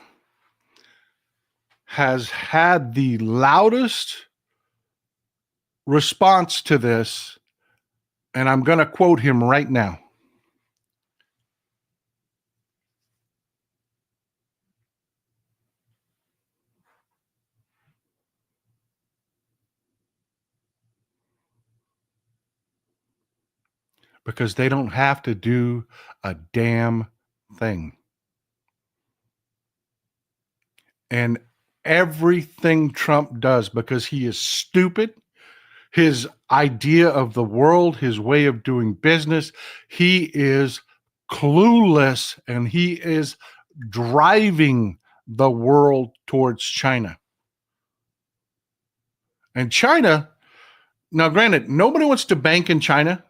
has had the loudest response to this, and I'm going to quote him right now. Because they don't have to do a damn thing. And everything Trump does, because he is stupid, his idea of the world, his way of doing business, he is clueless, and he is driving the world towards China. And China, now granted, nobody wants to bank in China.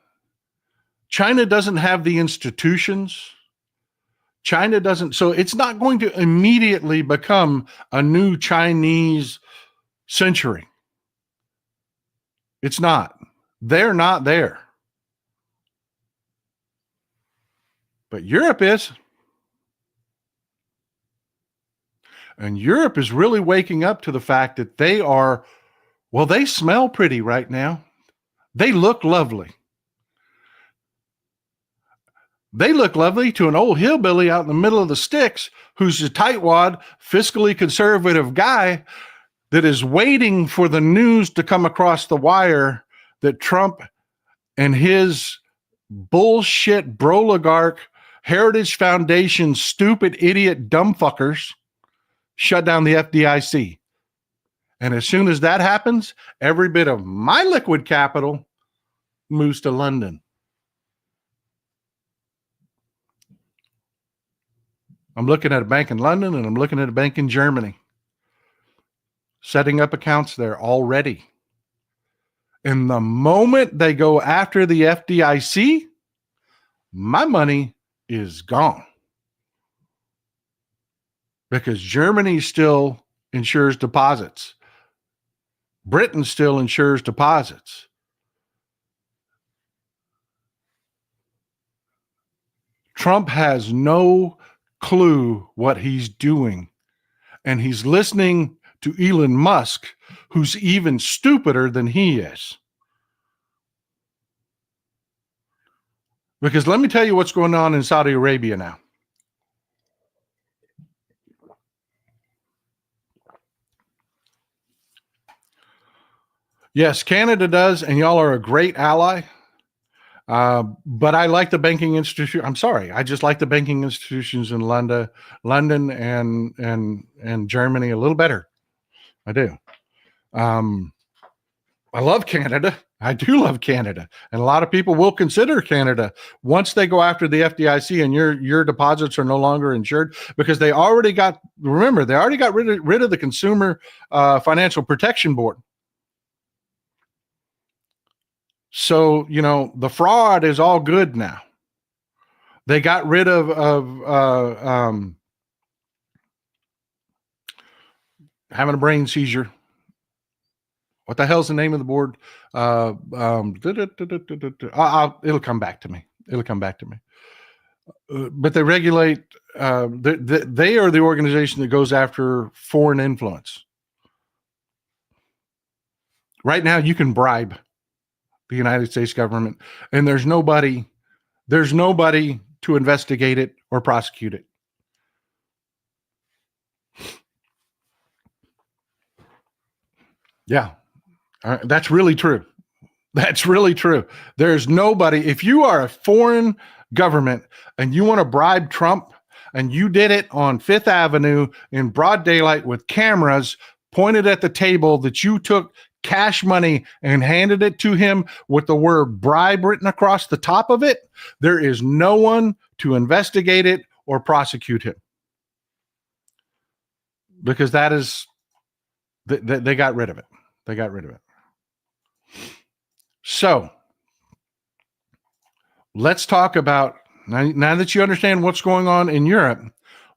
China doesn't have the institutions. China doesn't, so it's not going to immediately become a new Chinese century. It's not. They're not there. But Europe is. And Europe is really waking up to the fact that they are, well, they smell pretty right now. They look lovely. They look lovely to an old hillbilly out in the middle of the sticks who's a tightwad, fiscally conservative guy that is waiting for the news to come across the wire that Trump and his bullshit broligarch Heritage Foundation stupid idiot dumbfuckers shut down the FDIC. And as soon as that happens, every bit of my liquid capital moves to London. I'm looking at a bank in London and I'm looking at a bank in Germany, setting up accounts there already. And the moment they go after the FDIC, my money is gone. Because Germany still insures deposits. Britain still insures deposits. Trump has no clue what he's doing. And he's listening to Elon Musk, who's even stupider than he is. Because let me tell you what's going on in Saudi Arabia now. Yes, Canada does, and y'all are a great ally. But I like the banking institution. I'm sorry, I just like the banking institutions in London and Germany a little better. I do. I love Canada. I do love Canada, and a lot of people will consider Canada once they go after the FDIC and your deposits are no longer insured, because they already got. Remember, they already got rid of the Consumer Financial Protection Board. So, the fraud is all good now. They got rid of having a brain seizure. What the hell's the name of the board? It'll come back to me. But they regulate, they are the organization that goes after foreign influence. Right now, you can bribe the United States government, and there's nobody to investigate it or prosecute it. Yeah, that's really true. That's really true. There's nobody. If you are a foreign government and you want to bribe Trump, and you did it on Fifth Avenue in broad daylight with cameras pointed at the table that you took cash money and handed it to him with the word bribe written across the top of it, there is no one to investigate it or prosecute him. Because that is, they got rid of it. They got rid of it. So let's talk about, now that you understand what's going on in Europe,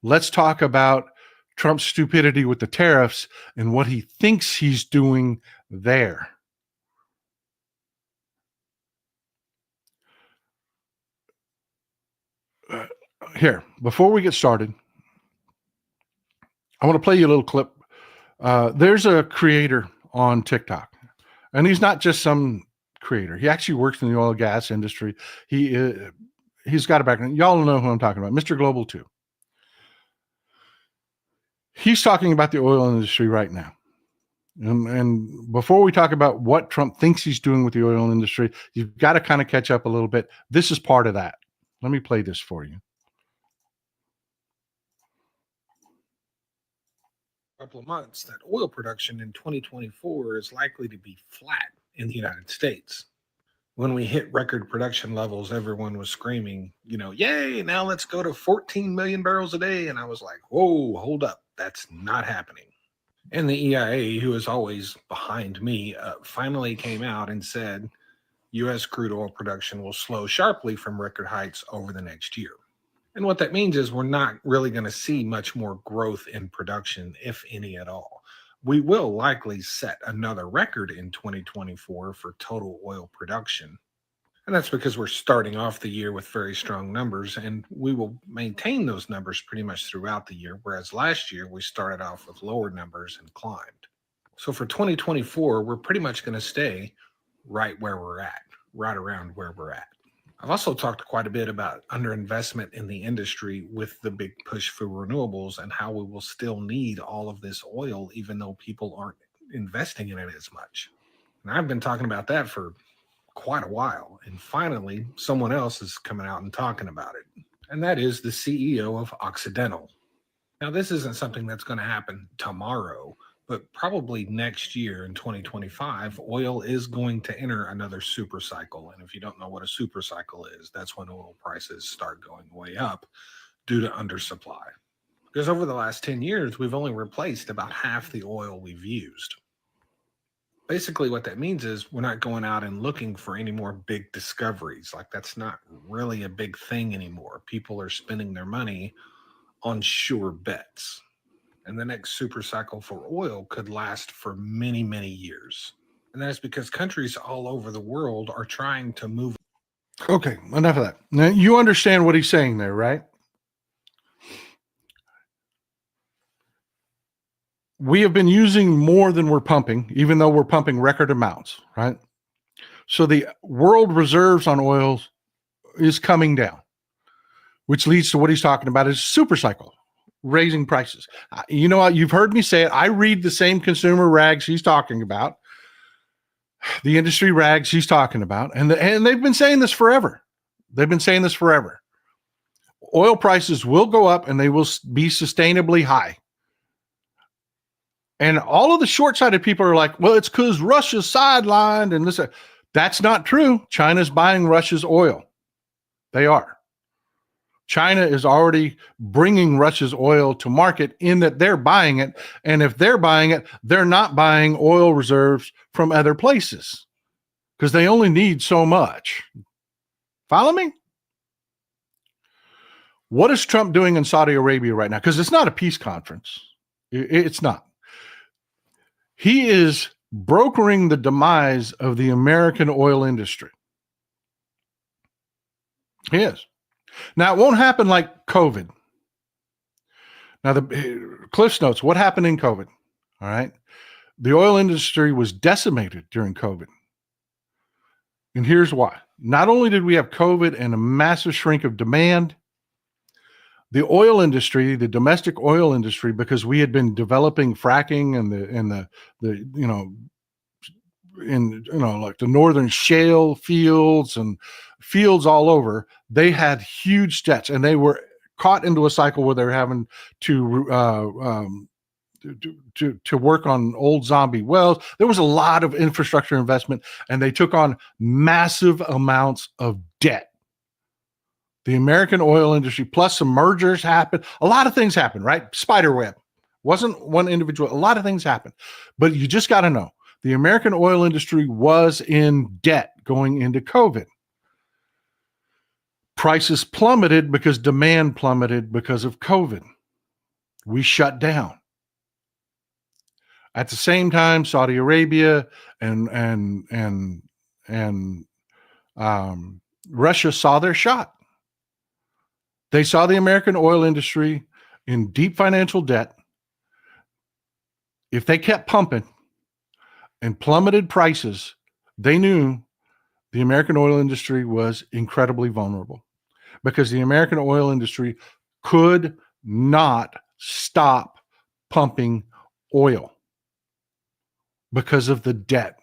let's talk about Trump's stupidity with the tariffs and what he thinks he's doing there. Here, before we get started, I want to play you a little clip. There's a creator on TikTok, and he's not just some creator. He actually works in the oil and gas industry. He's got a background. Y'all know who I'm talking about, Mr. Global 2. He's talking about the oil industry right now. And before we talk about what Trump thinks he's doing with the oil industry, you've got to kind of catch up a little bit. This is part of that. Let me play this for you. Couple of months that oil production in 2024 is likely to be flat in the United States. When we hit record production levels, everyone was screaming, yay, now let's go to 14 million barrels a day. And I was like, whoa, hold up. That's not happening. And the EIA, who is always behind me, finally came out and said U.S. crude oil production will slow sharply from record heights over the next year. And what that means is we're not really going to see much more growth in production, if any at all. We will likely set another record in 2024 for total oil production. And that's because we're starting off the year with very strong numbers, and we will maintain those numbers pretty much throughout the year, whereas last year we started off with lower numbers and climbed. So for 2024, we're pretty much going to stay right where we're at, right around where we're at. I've also talked quite a bit about underinvestment in the industry with the big push for renewables and how we will still need all of this oil, even though people aren't investing in it as much. And I've been talking about that for quite a while. And finally, someone else is coming out and talking about it. And that is the CEO of Occidental. Now, this isn't something that's going to happen tomorrow, but probably next year in 2025, oil is going to enter another super cycle. And if you don't know what a super cycle is, that's when oil prices start going way up due to undersupply. Because over the last 10 years, we've only replaced about half the oil we've used. Basically, what that means is we're not going out and looking for any more big discoveries. Like, that's not really a big thing anymore. People are spending their money on sure bets. And the next super cycle for oil could last for many, many years. And that's because countries all over the world are trying to move. Okay, enough of that. Now, you understand what he's saying there, right? We have been using more than we're pumping, even though we're pumping record amounts, right? So the world reserves on oil is coming down, which leads to what he's talking about is super cycle, raising prices. You know what? You've heard me say it. I read the same consumer rags he's talking about, the industry rags he's talking about, and they've been saying this forever. They've been saying this forever. Oil prices will go up and they will be sustainably high. And all of the short-sighted people are like, well, it's because Russia's sidelined and this. That's not true. China's buying Russia's oil. They are. China is already bringing Russia's oil to market in that they're buying it. And if they're buying it, they're not buying oil reserves from other places because they only need so much. Follow me? What is Trump doing in Saudi Arabia right now? Because it's not a peace conference. It's not. He is brokering the demise of the American oil industry. He is. Now, it won't happen like COVID. Now, the Cliff's Notes, what happened in COVID? All right. The oil industry was decimated during COVID. And here's why. Not only did we have COVID and a massive shrink of demand, the oil industry, the domestic oil industry, because we had been developing fracking and like the northern shale fields and fields all over, they had huge debts and they were caught into a cycle where they're having to work on old zombie wells. There was a lot of infrastructure investment, and they took on massive amounts of debt. The American oil industry, plus some mergers happened. A lot of things happened, right? Spiderweb. Wasn't one individual. A lot of things happened. But you just got to know, the American oil industry was in debt going into COVID. Prices plummeted because demand plummeted because of COVID. We shut down. At the same time, Saudi Arabia and Russia saw their shot. They saw the American oil industry in deep financial debt. If they kept pumping and plummeted prices, they knew the American oil industry was incredibly vulnerable, because the American oil industry could not stop pumping oil because of the debt.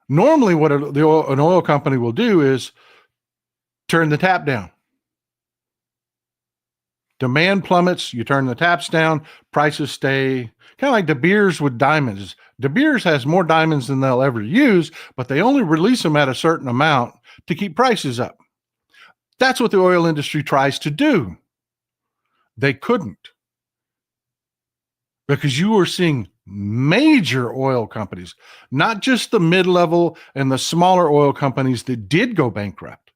Normally, what an oil company will do is turn the tap down. Demand plummets, you turn the taps down, prices stay kind of like De Beers with diamonds. De Beers has more diamonds than they'll ever use, but they only release them at a certain amount to keep prices up. That's what the oil industry tries to do. They couldn't, because you were seeing major oil companies, not just the mid-level and the smaller oil companies that did go bankrupt.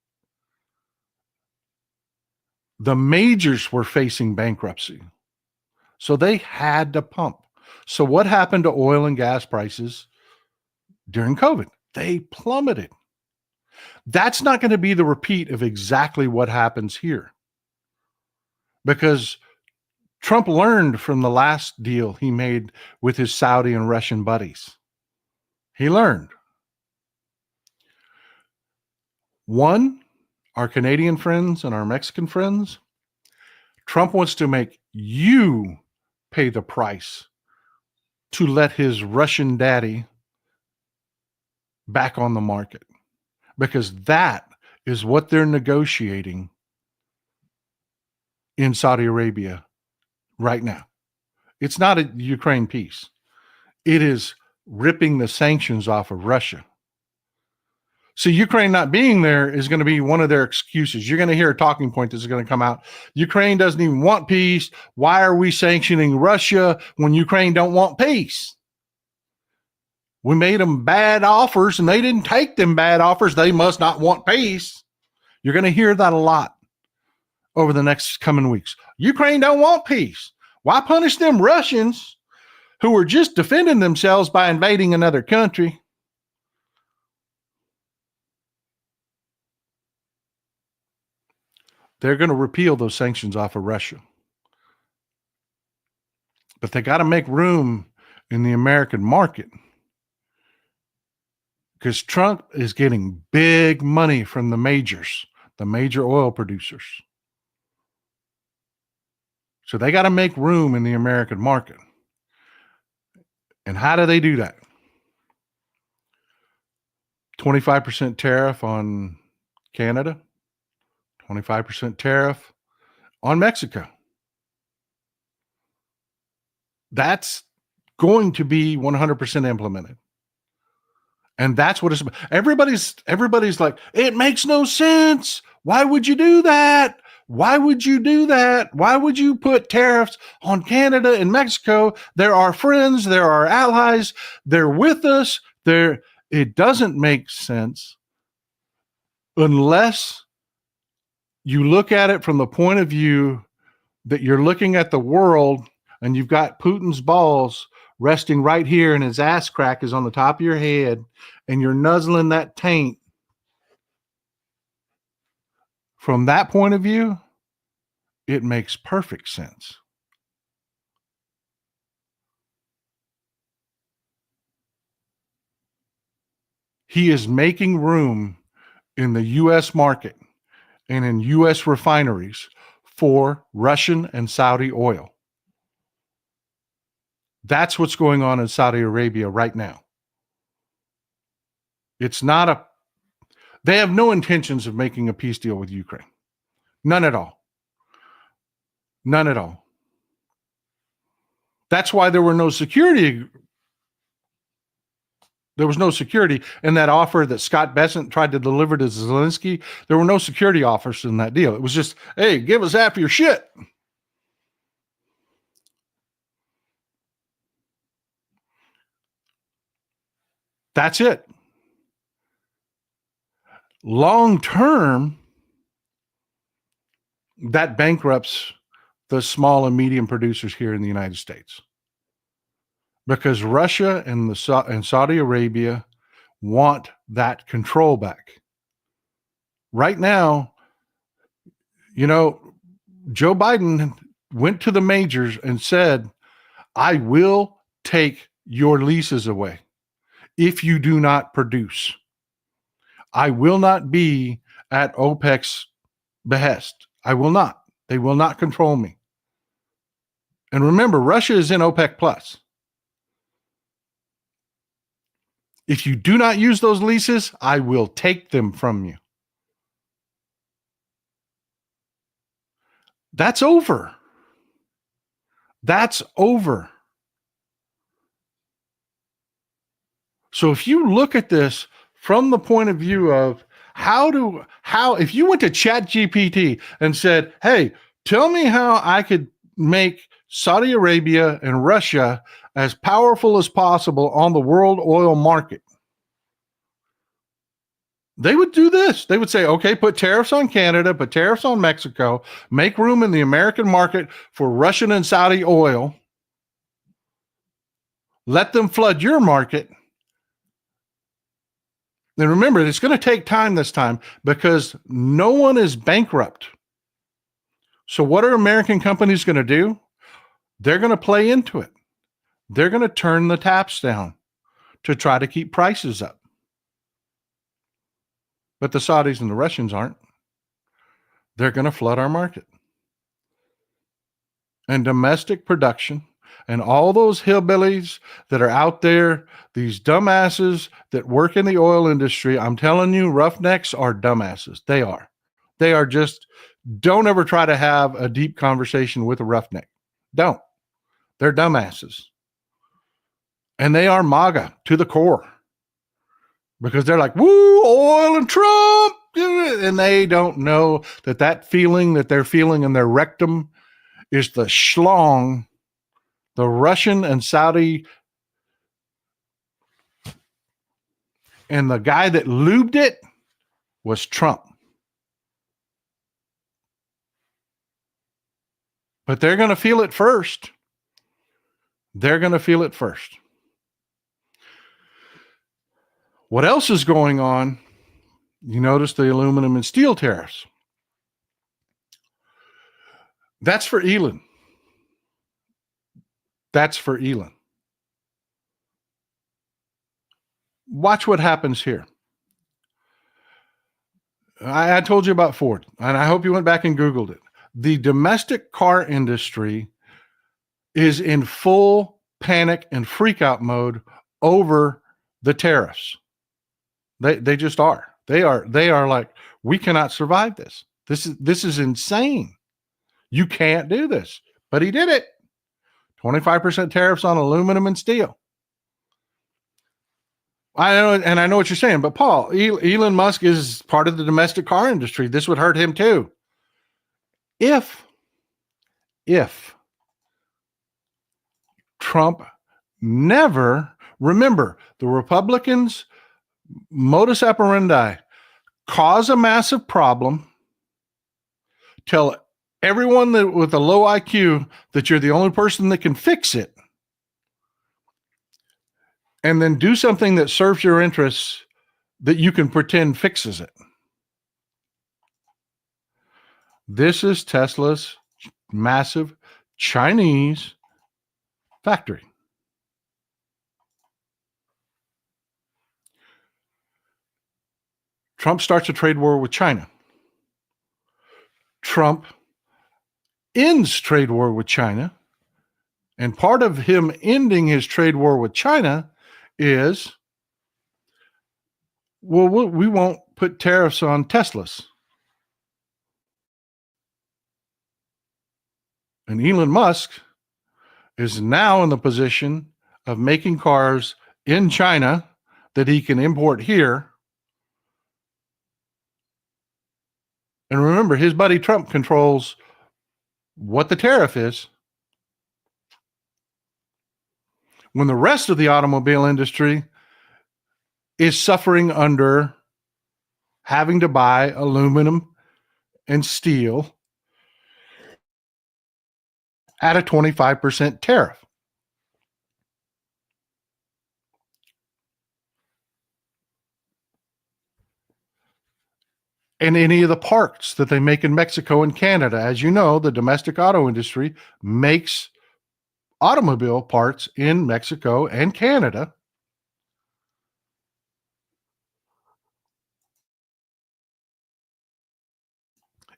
The majors were facing bankruptcy, so they had to pump. So what happened to oil and gas prices during COVID? They plummeted. That's not going to be the repeat of exactly what happens here, because Trump learned from the last deal he made with his Saudi and Russian buddies. He learned. One, our Canadian friends and our Mexican friends, Trump wants to make you pay the price to let his Russian daddy back on the market, because that is what they're negotiating in Saudi Arabia right now. It's not a Ukraine peace. It is ripping the sanctions off of Russia. So Ukraine not being there is going to be one of their excuses. You're going to hear a talking point that's going to come out. Ukraine doesn't even want peace. Why are we sanctioning Russia when Ukraine don't want peace? We made them bad offers and they didn't take them bad offers. They must not want peace. You're going to hear that a lot over the next coming weeks. Ukraine don't want peace. Why punish them Russians who were just defending themselves by invading another country? They're going to repeal those sanctions off of Russia. But they got to make room in the American market, because Trump is getting big money from the majors, the major oil producers. So they got to make room in the American market. And how do they do that? 25% tariff on Canada, 25% tariff on Mexico. That's going to be 100% implemented. And that's what it's about. Everybody's like, it makes no sense. Why would you do that? Why would you do that? Why would you put tariffs on Canada and Mexico? They're our friends. They're our allies. They're with us. It doesn't make sense unless you look at it from the point of view that you're looking at the world and you've got Putin's balls resting right here and his ass crack is on the top of your head and you're nuzzling that taint. From that point of view, it makes perfect sense. He is making room in the U.S. market and in U.S. refineries for Russian and Saudi oil. That's what's going on in Saudi Arabia right now. They have no intentions of making a peace deal with Ukraine. None at all. None at all. That's why there were no security. There was no security in that offer that Scott Bessent tried to deliver to Zelensky. There were no security offers in that deal. It was just, hey, give us half your shit. That's it. Long term, that bankrupts the small and medium producers here in the United States, because Russia and Saudi Arabia want that control back. Right now, Joe Biden went to the majors and said, I will take your leases away if you do not produce. I will not be at OPEC's behest. I will not. They will not control me. And remember, Russia is in OPEC plus. If you do not use those leases, I will take them from you. That's over. That's over. So if you look at this from the point of view of if you went to ChatGPT and said, hey, tell me how I could make Saudi Arabia and Russia as powerful as possible on the world oil market, they would do this. They would say, okay, put tariffs on Canada, put tariffs on Mexico, make room in the American market for Russian and Saudi oil, let them flood your market. And remember, it's going to take time this time because no one is bankrupt. So what are American companies going to do? They're going to play into it. They're going to turn the taps down to try to keep prices up. But the Saudis and the Russians aren't. They're going to flood our market. And domestic production and all those hillbillies that are out there, these dumbasses that work in the oil industry, I'm telling you, roughnecks are dumbasses. They are. They are just, don't ever try to have a deep conversation with a roughneck. Don't. They're dumbasses. And they are MAGA to the core. Because they're like, woo, oil and Trump. And they don't know that feeling that they're feeling in their rectum is the schlong, the Russian and Saudi, and the guy that lubed it was Trump. But they're going to feel it first. They're going to feel it first. What else is going on? You notice the aluminum and steel tariffs. That's for Elon. That's for Elon. Watch what happens here. I told you about Ford, and I hope you went back and Googled it. The domestic car industry is in full panic and freak out mode over the tariffs. They just are. They are like, we cannot survive this. This is insane. You can't do this. But he did it. 25% tariffs on aluminum and steel. I know, and I know what you're saying, but Paul, Elon Musk is part of the domestic car industry. This would hurt him too. If Trump never, remember, the Republicans' modus operandi, cause a massive problem, tell everyone that with a low IQ that you're the only person that can fix it, and then do something that serves your interests that you can pretend fixes it. This is Tesla's massive Chinese factory. Trump starts a trade war with China. Trump ends trade war with China. And part of him ending his trade war with China is, well, we won't put tariffs on Teslas. And Elon Musk is now in the position of making cars in China that he can import here. And remember, his buddy Trump controls what the tariff is. When the rest of the automobile industry is suffering under having to buy aluminum and steel at a 25% tariff. And any of the parts that they make in Mexico and Canada. As you know, the domestic auto industry makes automobile parts in Mexico and Canada.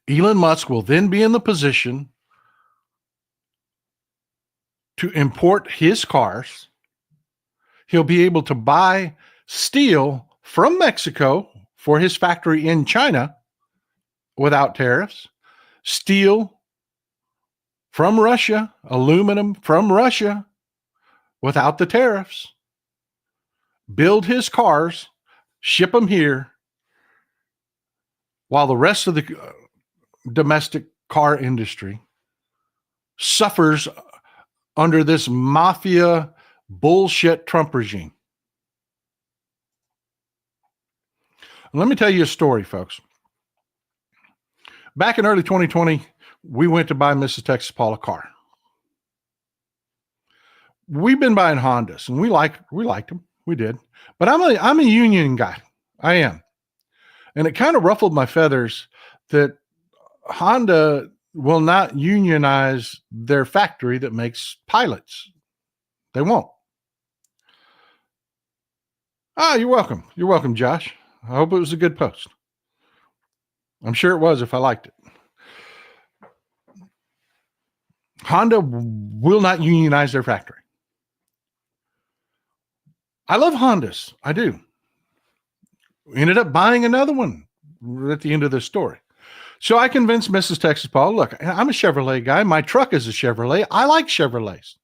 Elon Musk will then be in the position to import his cars. He'll be able to buy steel from Mexico for his factory in China without tariffs, steel from Russia, aluminum from Russia without the tariffs, build his cars, ship them here, while the rest of the domestic car industry suffers under this mafia bullshit Trump regime. And let me tell you a story, folks. Back in early 2020, we went to buy Mrs. Texas Paul a car. We've been buying Hondas, and we liked them. We did. But I'm a union guy. I am. And it kind of ruffled my feathers that Honda will not unionize their factory that makes pilots. They won't. You're welcome. You're welcome, Josh. I hope it was a good post. I'm sure it was if I liked it. Honda will not unionize their factory. I love Hondas. I do. We ended up buying another one at the end of this story. So I convinced Mrs. Texas Paul, look, I'm a Chevrolet guy. My truck is a Chevrolet. I like Chevrolets.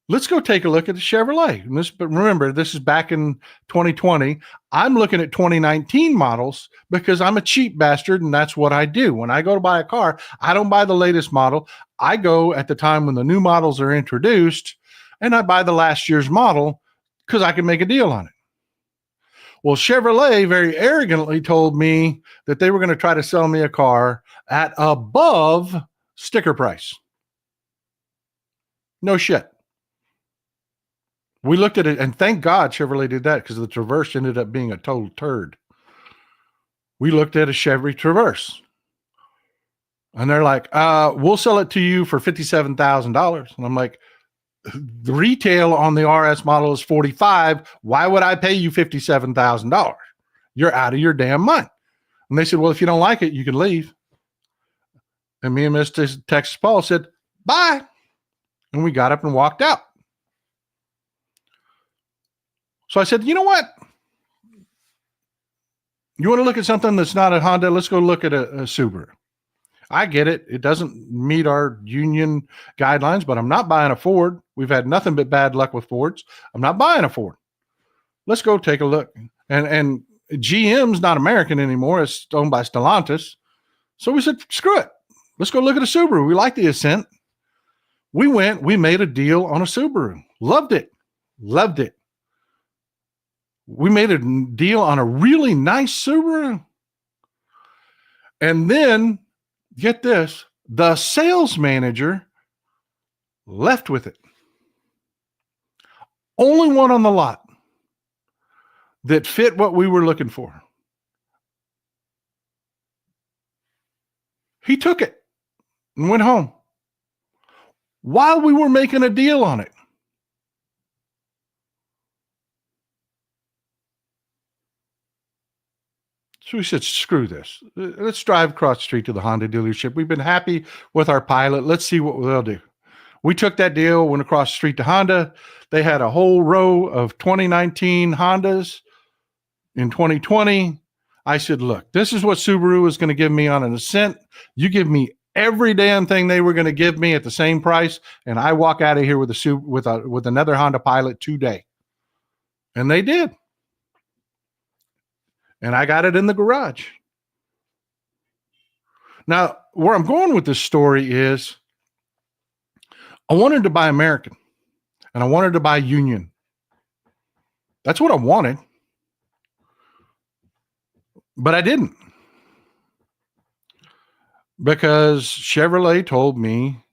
Let's go take a look at the Chevrolet. But remember, this is back in 2020. I'm looking at 2019 models because I'm a cheap bastard, and that's what I do. When I go to buy a car, I don't buy the latest model. I go at the time when the new models are introduced, and I buy the last year's model because I can make a deal on it. Well, Chevrolet very arrogantly told me that they were going to try to sell me a car at above sticker price. No shit. We looked at it, and thank God Chevrolet did that because the Traverse ended up being a total turd. We looked at a Chevy Traverse, and they're like, we'll sell it to you for $57,000. And I'm like, the retail on the RS model is $45,000. Why would I pay you $57,000? You're out of your damn mind. And they said, well, if you don't like it, you can leave. And me and Mr. Texas Paul said, bye. And we got up and walked out. So I said, you know what? You want to look at something that's not a Honda? Let's go look at a Subaru. I get it. It doesn't meet our union guidelines, but I'm not buying a Ford. We've had nothing but bad luck with Fords. I'm not buying a Ford. Let's go take a look. And GM's not American anymore. It's owned by Stellantis. So we said, screw it. Let's go look at a Subaru. We like the Ascent. We went, we made a deal on a Subaru. Loved it. Loved it. We made a deal on a really nice Subaru. And then, get this, the sales manager left with it. Only one on the lot that fit what we were looking for. He took it and went home while we were making a deal on it. So we said, screw this. Let's drive across the street to the Honda dealership. We've been happy with our Pilot. Let's see what they'll do. We took that deal, went across the street to Honda. They had a whole row of 2019 Hondas in 2020. I said, look, this is what Subaru is going to give me on an Ascent. You give me every damn thing they were going to give me at the same price, and I walk out of here with with another Honda Pilot today. And they did. And I got it in the garage. Now, where I'm going with this story is I wanted to buy American and I wanted to buy Union. That's what I wanted. But I didn't. Because Chevrolet told me,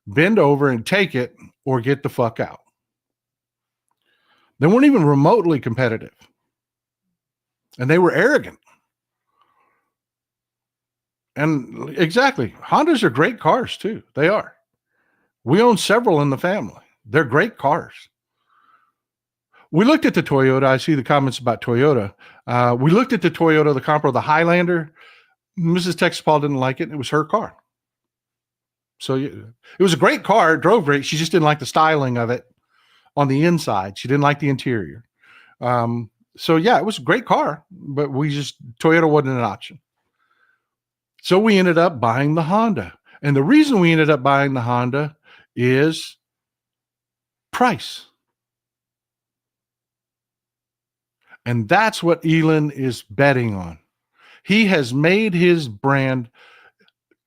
bend over and take it or get the fuck out. They weren't even remotely competitive. And they were arrogant. And exactly, Hondas are great cars too. They are. We own several in the family. They're great cars. We looked at the Toyota. I see the comments about Toyota. We looked at the Toyota, the Compro, the Highlander. Mrs. Texas Paul didn't like it. It was her car. So it was a great car. It drove great. She just didn't like the styling of it on the inside. She didn't like the interior. So yeah, it was a great car, but Toyota wasn't an option. So we ended up buying the Honda. And the reason we ended up buying the Honda is price. And that's what Elon is betting on. He has made his brand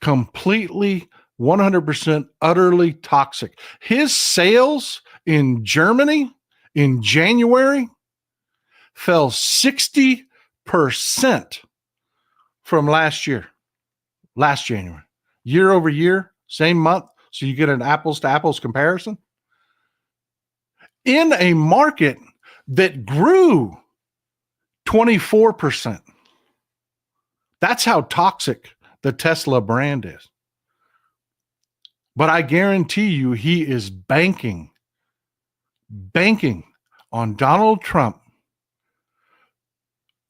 completely 100% utterly toxic. His sales in Germany in January fell 60% from last January, year over year, same month. So you get an apples to apples comparison in a market that grew 24%. That's how toxic the Tesla brand is. But I guarantee you, he is banking on Donald Trump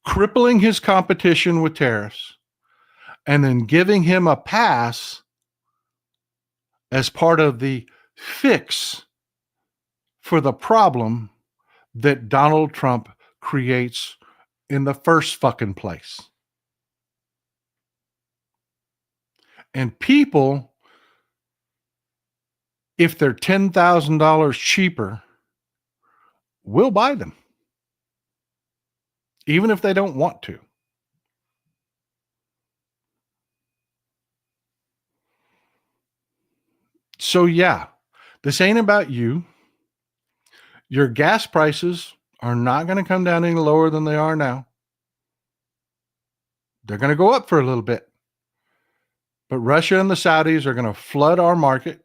crippling his competition with tariffs and then giving him a pass as part of the fix for the problem that Donald Trump creates in the first fucking place. And people, if they're $10,000 cheaper, will buy them, even if they don't want to. So yeah, this ain't about you. Your gas prices are not going to come down any lower than they are now. They're going to go up for a little bit. But Russia and the Saudis are going to flood our market,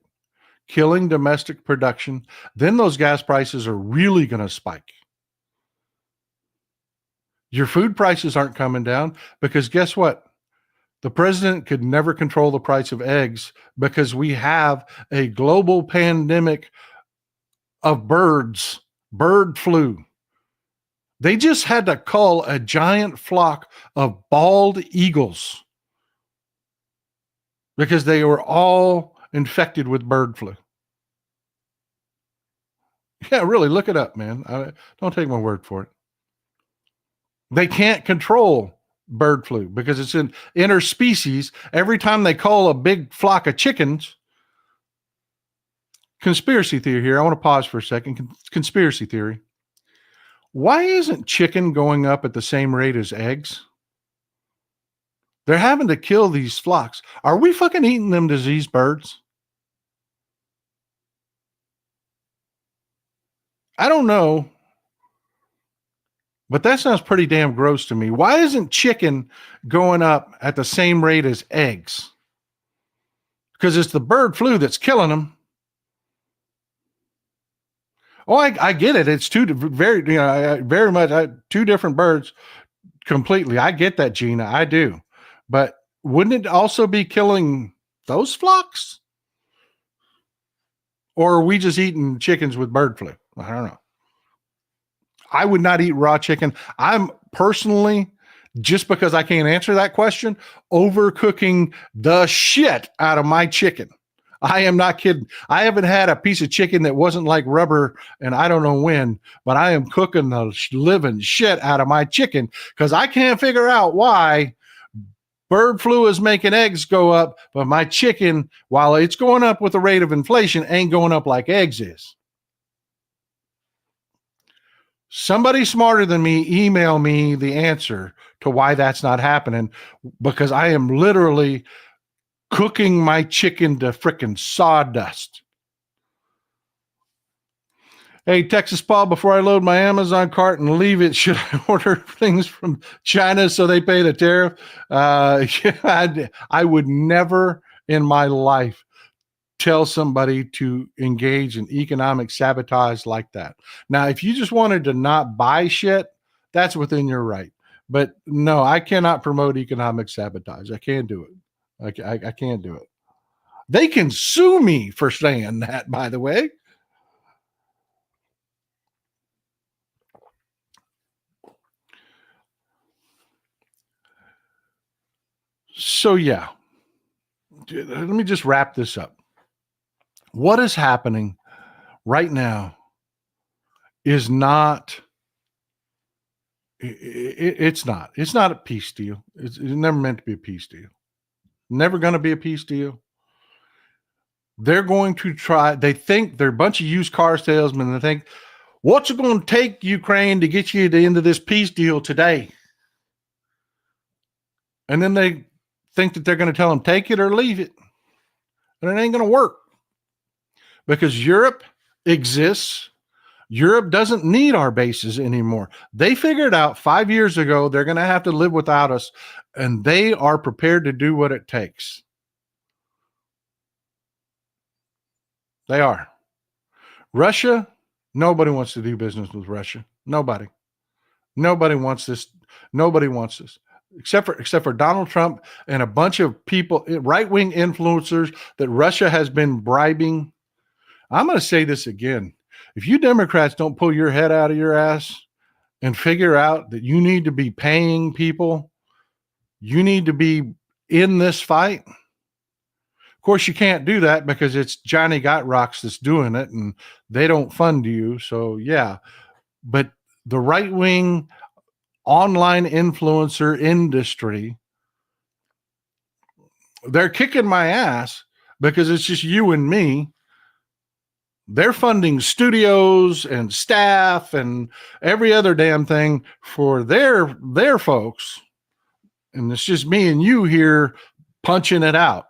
killing domestic production. Then those gas prices are really going to spike. Your food prices aren't coming down because guess what? The president could never control the price of eggs because we have a global pandemic of bird flu. They just had to cull a giant flock of bald eagles because they were all infected with bird flu. Yeah, really, look it up, man. Don't take my word for it. They can't control bird flu because it's in interspecies. Every time they cull a big flock of chickens, conspiracy theory here. I want to pause for a second. Conspiracy theory. Why isn't chicken going up at the same rate as eggs? They're having to kill these flocks. Are we fucking eating them diseased birds? I don't know. But that sounds pretty damn gross to me. Why isn't chicken going up at the same rate as eggs? Because it's the bird flu that's killing them. Oh, I get it. It's two different birds completely. I get that, Gina. I do. But wouldn't it also be killing those flocks? Or are we just eating chickens with bird flu? I don't know. I would not eat raw chicken. I'm personally, just because I can't answer that question, overcooking the shit out of my chicken. I am not kidding. I haven't had a piece of chicken that wasn't like rubber, and I don't know when, but I am cooking the living shit out of my chicken because I can't figure out why Bird flu is making eggs go up, but my chicken, while it's going up with the rate of inflation, ain't going up like eggs is. Somebody smarter than me, email me the answer to why that's not happening, because I am literally cooking my chicken to frickin' sawdust. Hey, Texas Paul, before I load my Amazon cart and leave it, should I order things from China so they pay the tariff? Yeah, I would never in my life tell somebody to engage in economic sabotage like that. Now, if you just wanted to not buy shit, that's within your right. But no, I cannot promote economic sabotage. I can't do it. I can't do it. They can sue me for saying that, by the way. So, yeah, let me just wrap this up. What is happening right now is not, it's not a peace deal. It's never meant to be a peace deal. Never going to be a peace deal. They're going to try, they think they're a bunch of used car salesmen. They think, what's it going to take, Ukraine, to get you to the end of this peace deal today? And then they think that they're going to tell them, take it or leave it. And it ain't going to work because Europe exists. Europe doesn't need our bases anymore. They figured out 5 years ago they're going to have to live without us, and they are prepared to do what it takes. They are. Russia, nobody wants to do business with Russia. Nobody wants this. Nobody wants this. Except for Donald Trump and a bunch of people, right-wing influencers that Russia has been bribing. I'm going to say this again. If you Democrats don't pull your head out of your ass and figure out that you need to be paying people, you need to be in this fight. Of course, you can't do that because it's Johnny Got Rocks that's doing it and they don't fund you. So, yeah. But the right-wing online influencer industry, they're kicking my ass because it's just you and me. They're funding studios and staff and every other damn thing for their folks. And it's just me and you here punching it out.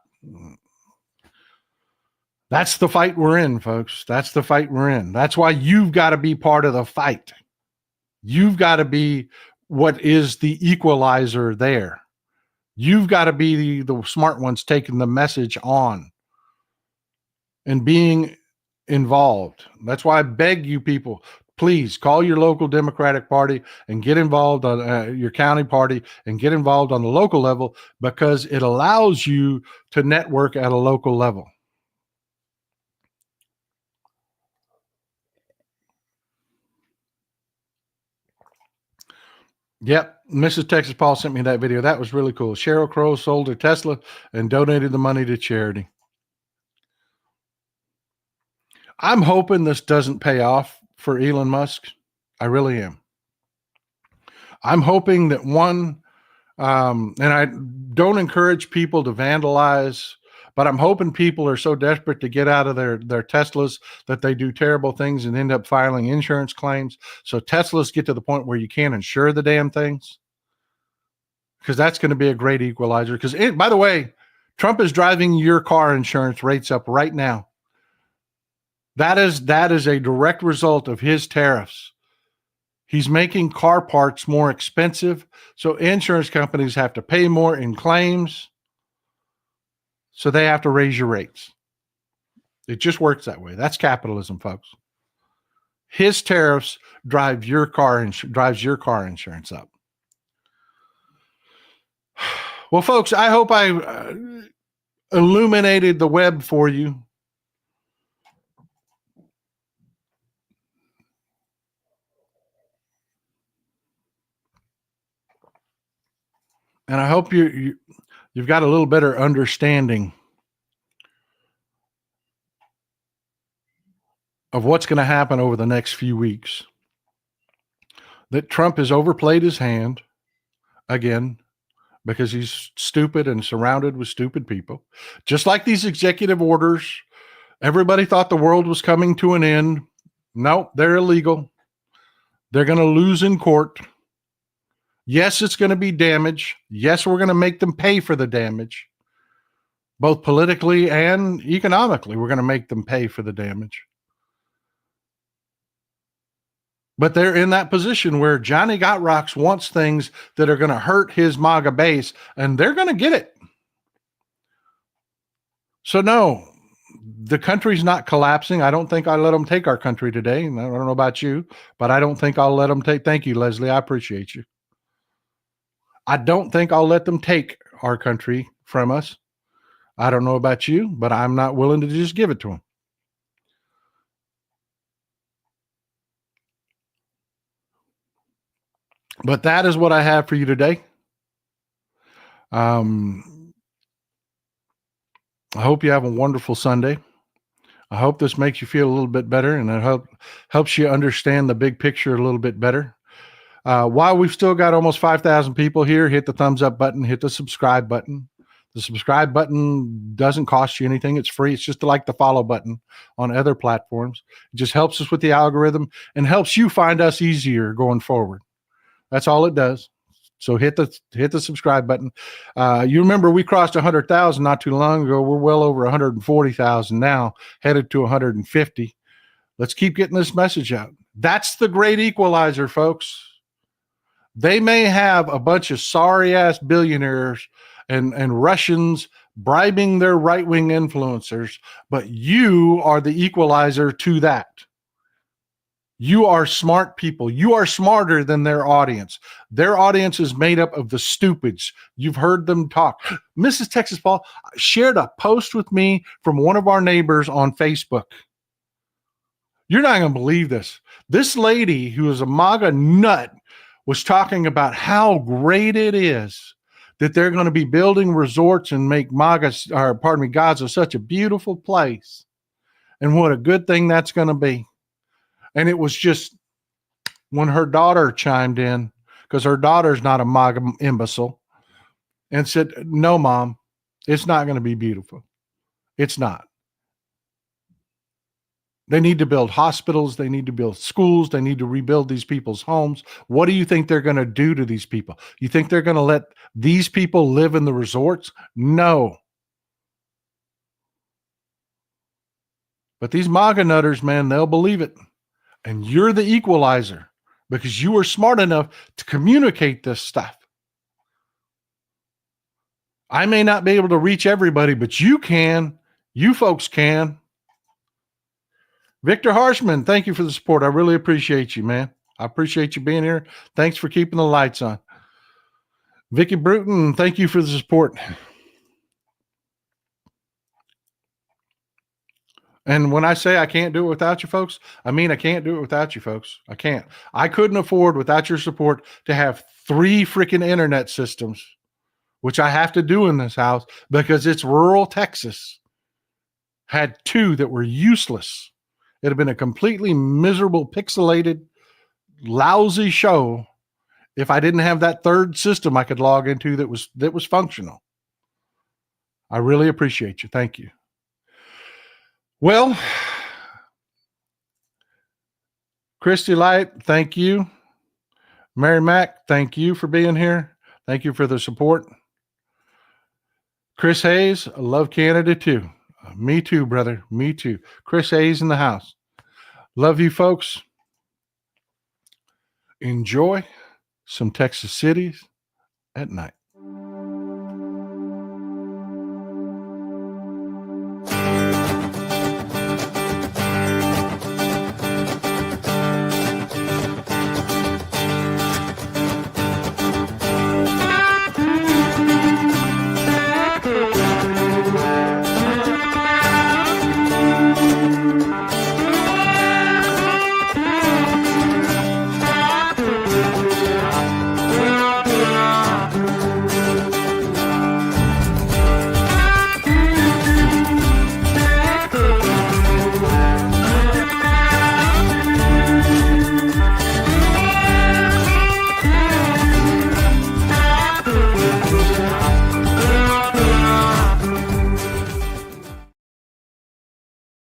That's the fight we're in, folks. That's the fight we're in. That's why you've got to be part of the fight. You've got to be what is the equalizer there. You've got to be the smart ones taking the message on and being involved. That's why I beg you people, please call your local Democratic Party and get involved on your county party and get involved on the local level because it allows you to network at a local level. Yep. Mrs. Texas Paul sent me that video. That was really cool. Sheryl Crow sold her Tesla and donated the money to charity. I'm hoping this doesn't pay off for Elon Musk. I really am. I'm hoping that and I don't encourage people to vandalize, but I'm hoping people are so desperate to get out of their Teslas that they do terrible things and end up filing insurance claims. So Teslas get to the point where you can't insure the damn things. Because that's going to be a great equalizer. Because, by the way, Trump is driving your car insurance rates up right now. That is a direct result of his tariffs. He's making car parts more expensive, so insurance companies have to pay more in claims, so they have to raise your rates. It just works that way. That's capitalism, folks. His tariffs drives your car insurance up. Well, folks, I hope I illuminated the web for you. And I hope you've got a little better understanding of what's going to happen over the next few weeks. That Trump has overplayed his hand again because he's stupid and surrounded with stupid people. Just like these executive orders, everybody thought the world was coming to an end. No, they're illegal. They're going to lose in court. Yes, it's going to be damage. Yes, we're going to make them pay for the damage. Both politically and economically, we're going to make them pay for the damage. But they're in that position where Johnny Got Rocks wants things that are going to hurt his MAGA base, and they're going to get it. So no, the country's not collapsing. I don't think I let them take our country today. I don't know about you, but I don't think I'll let them take. Thank you, Leslie. I appreciate you. I don't think I'll let them take our country from us. I don't know about you, but I'm not willing to just give it to them. But that is what I have for you today. I hope you have a wonderful Sunday. I hope this makes you feel a little bit better, and it helps you understand the big picture a little bit better. While we've still got almost 5,000 people here, hit the thumbs up button, hit the subscribe button. The subscribe button doesn't cost you anything. It's free. It's just like the follow button on other platforms. It just helps us with the algorithm and helps you find us easier going forward. That's all it does. So hit the subscribe button. You remember we crossed 100,000 not too long ago. We're well over 140,000 now, headed to 150. Let's keep getting this message out. That's the great equalizer, folks. They may have a bunch of sorry-ass billionaires and Russians bribing their right-wing influencers, but you are the equalizer to that. You are smart people. You are smarter than their audience. Their audience is made up of the stupids. You've heard them talk. Mrs. Texas Paul shared a post with me from one of our neighbors on Facebook. You're not going to believe this. This lady, who is a MAGA nut, was talking about how great it is that they're going to be building resorts and make Gaza such a beautiful place, and what a good thing that's going to be. And it was just when her daughter chimed in, because her daughter's not a MAGA imbecile, and said, "No, Mom, it's not going to be beautiful. It's not. They need to build hospitals. They need to build schools. They need to rebuild these people's homes. What do you think they're going to do to these people? You think they're going to let these people live in the resorts? No." But these MAGA nutters, man, they'll believe it. And you're the equalizer because you are smart enough to communicate this stuff. I may not be able to reach everybody, but you can. You folks can. Victor Harshman, thank you for the support. I really appreciate you, man. I appreciate you being here. Thanks for keeping the lights on. Vicky Bruton, thank you for the support. And when I say I can't do it without you folks, I mean I can't do it without you folks. I can't. I couldn't afford, without your support, to have 3 freaking internet systems, which I have to do in this house because it's rural Texas. Had 2 that were useless. It'd have been a completely miserable, pixelated, lousy show if I didn't have that 3rd system I could log into that was functional. I really appreciate you. Thank you. Well, Christy Light, thank you. Mary Mack, thank you for being here. Thank you for the support. Chris Hayes, I love Canada too. Me too, brother. Me too. Chris Hayes in the house. Love you, folks. Enjoy some Texas cities at night.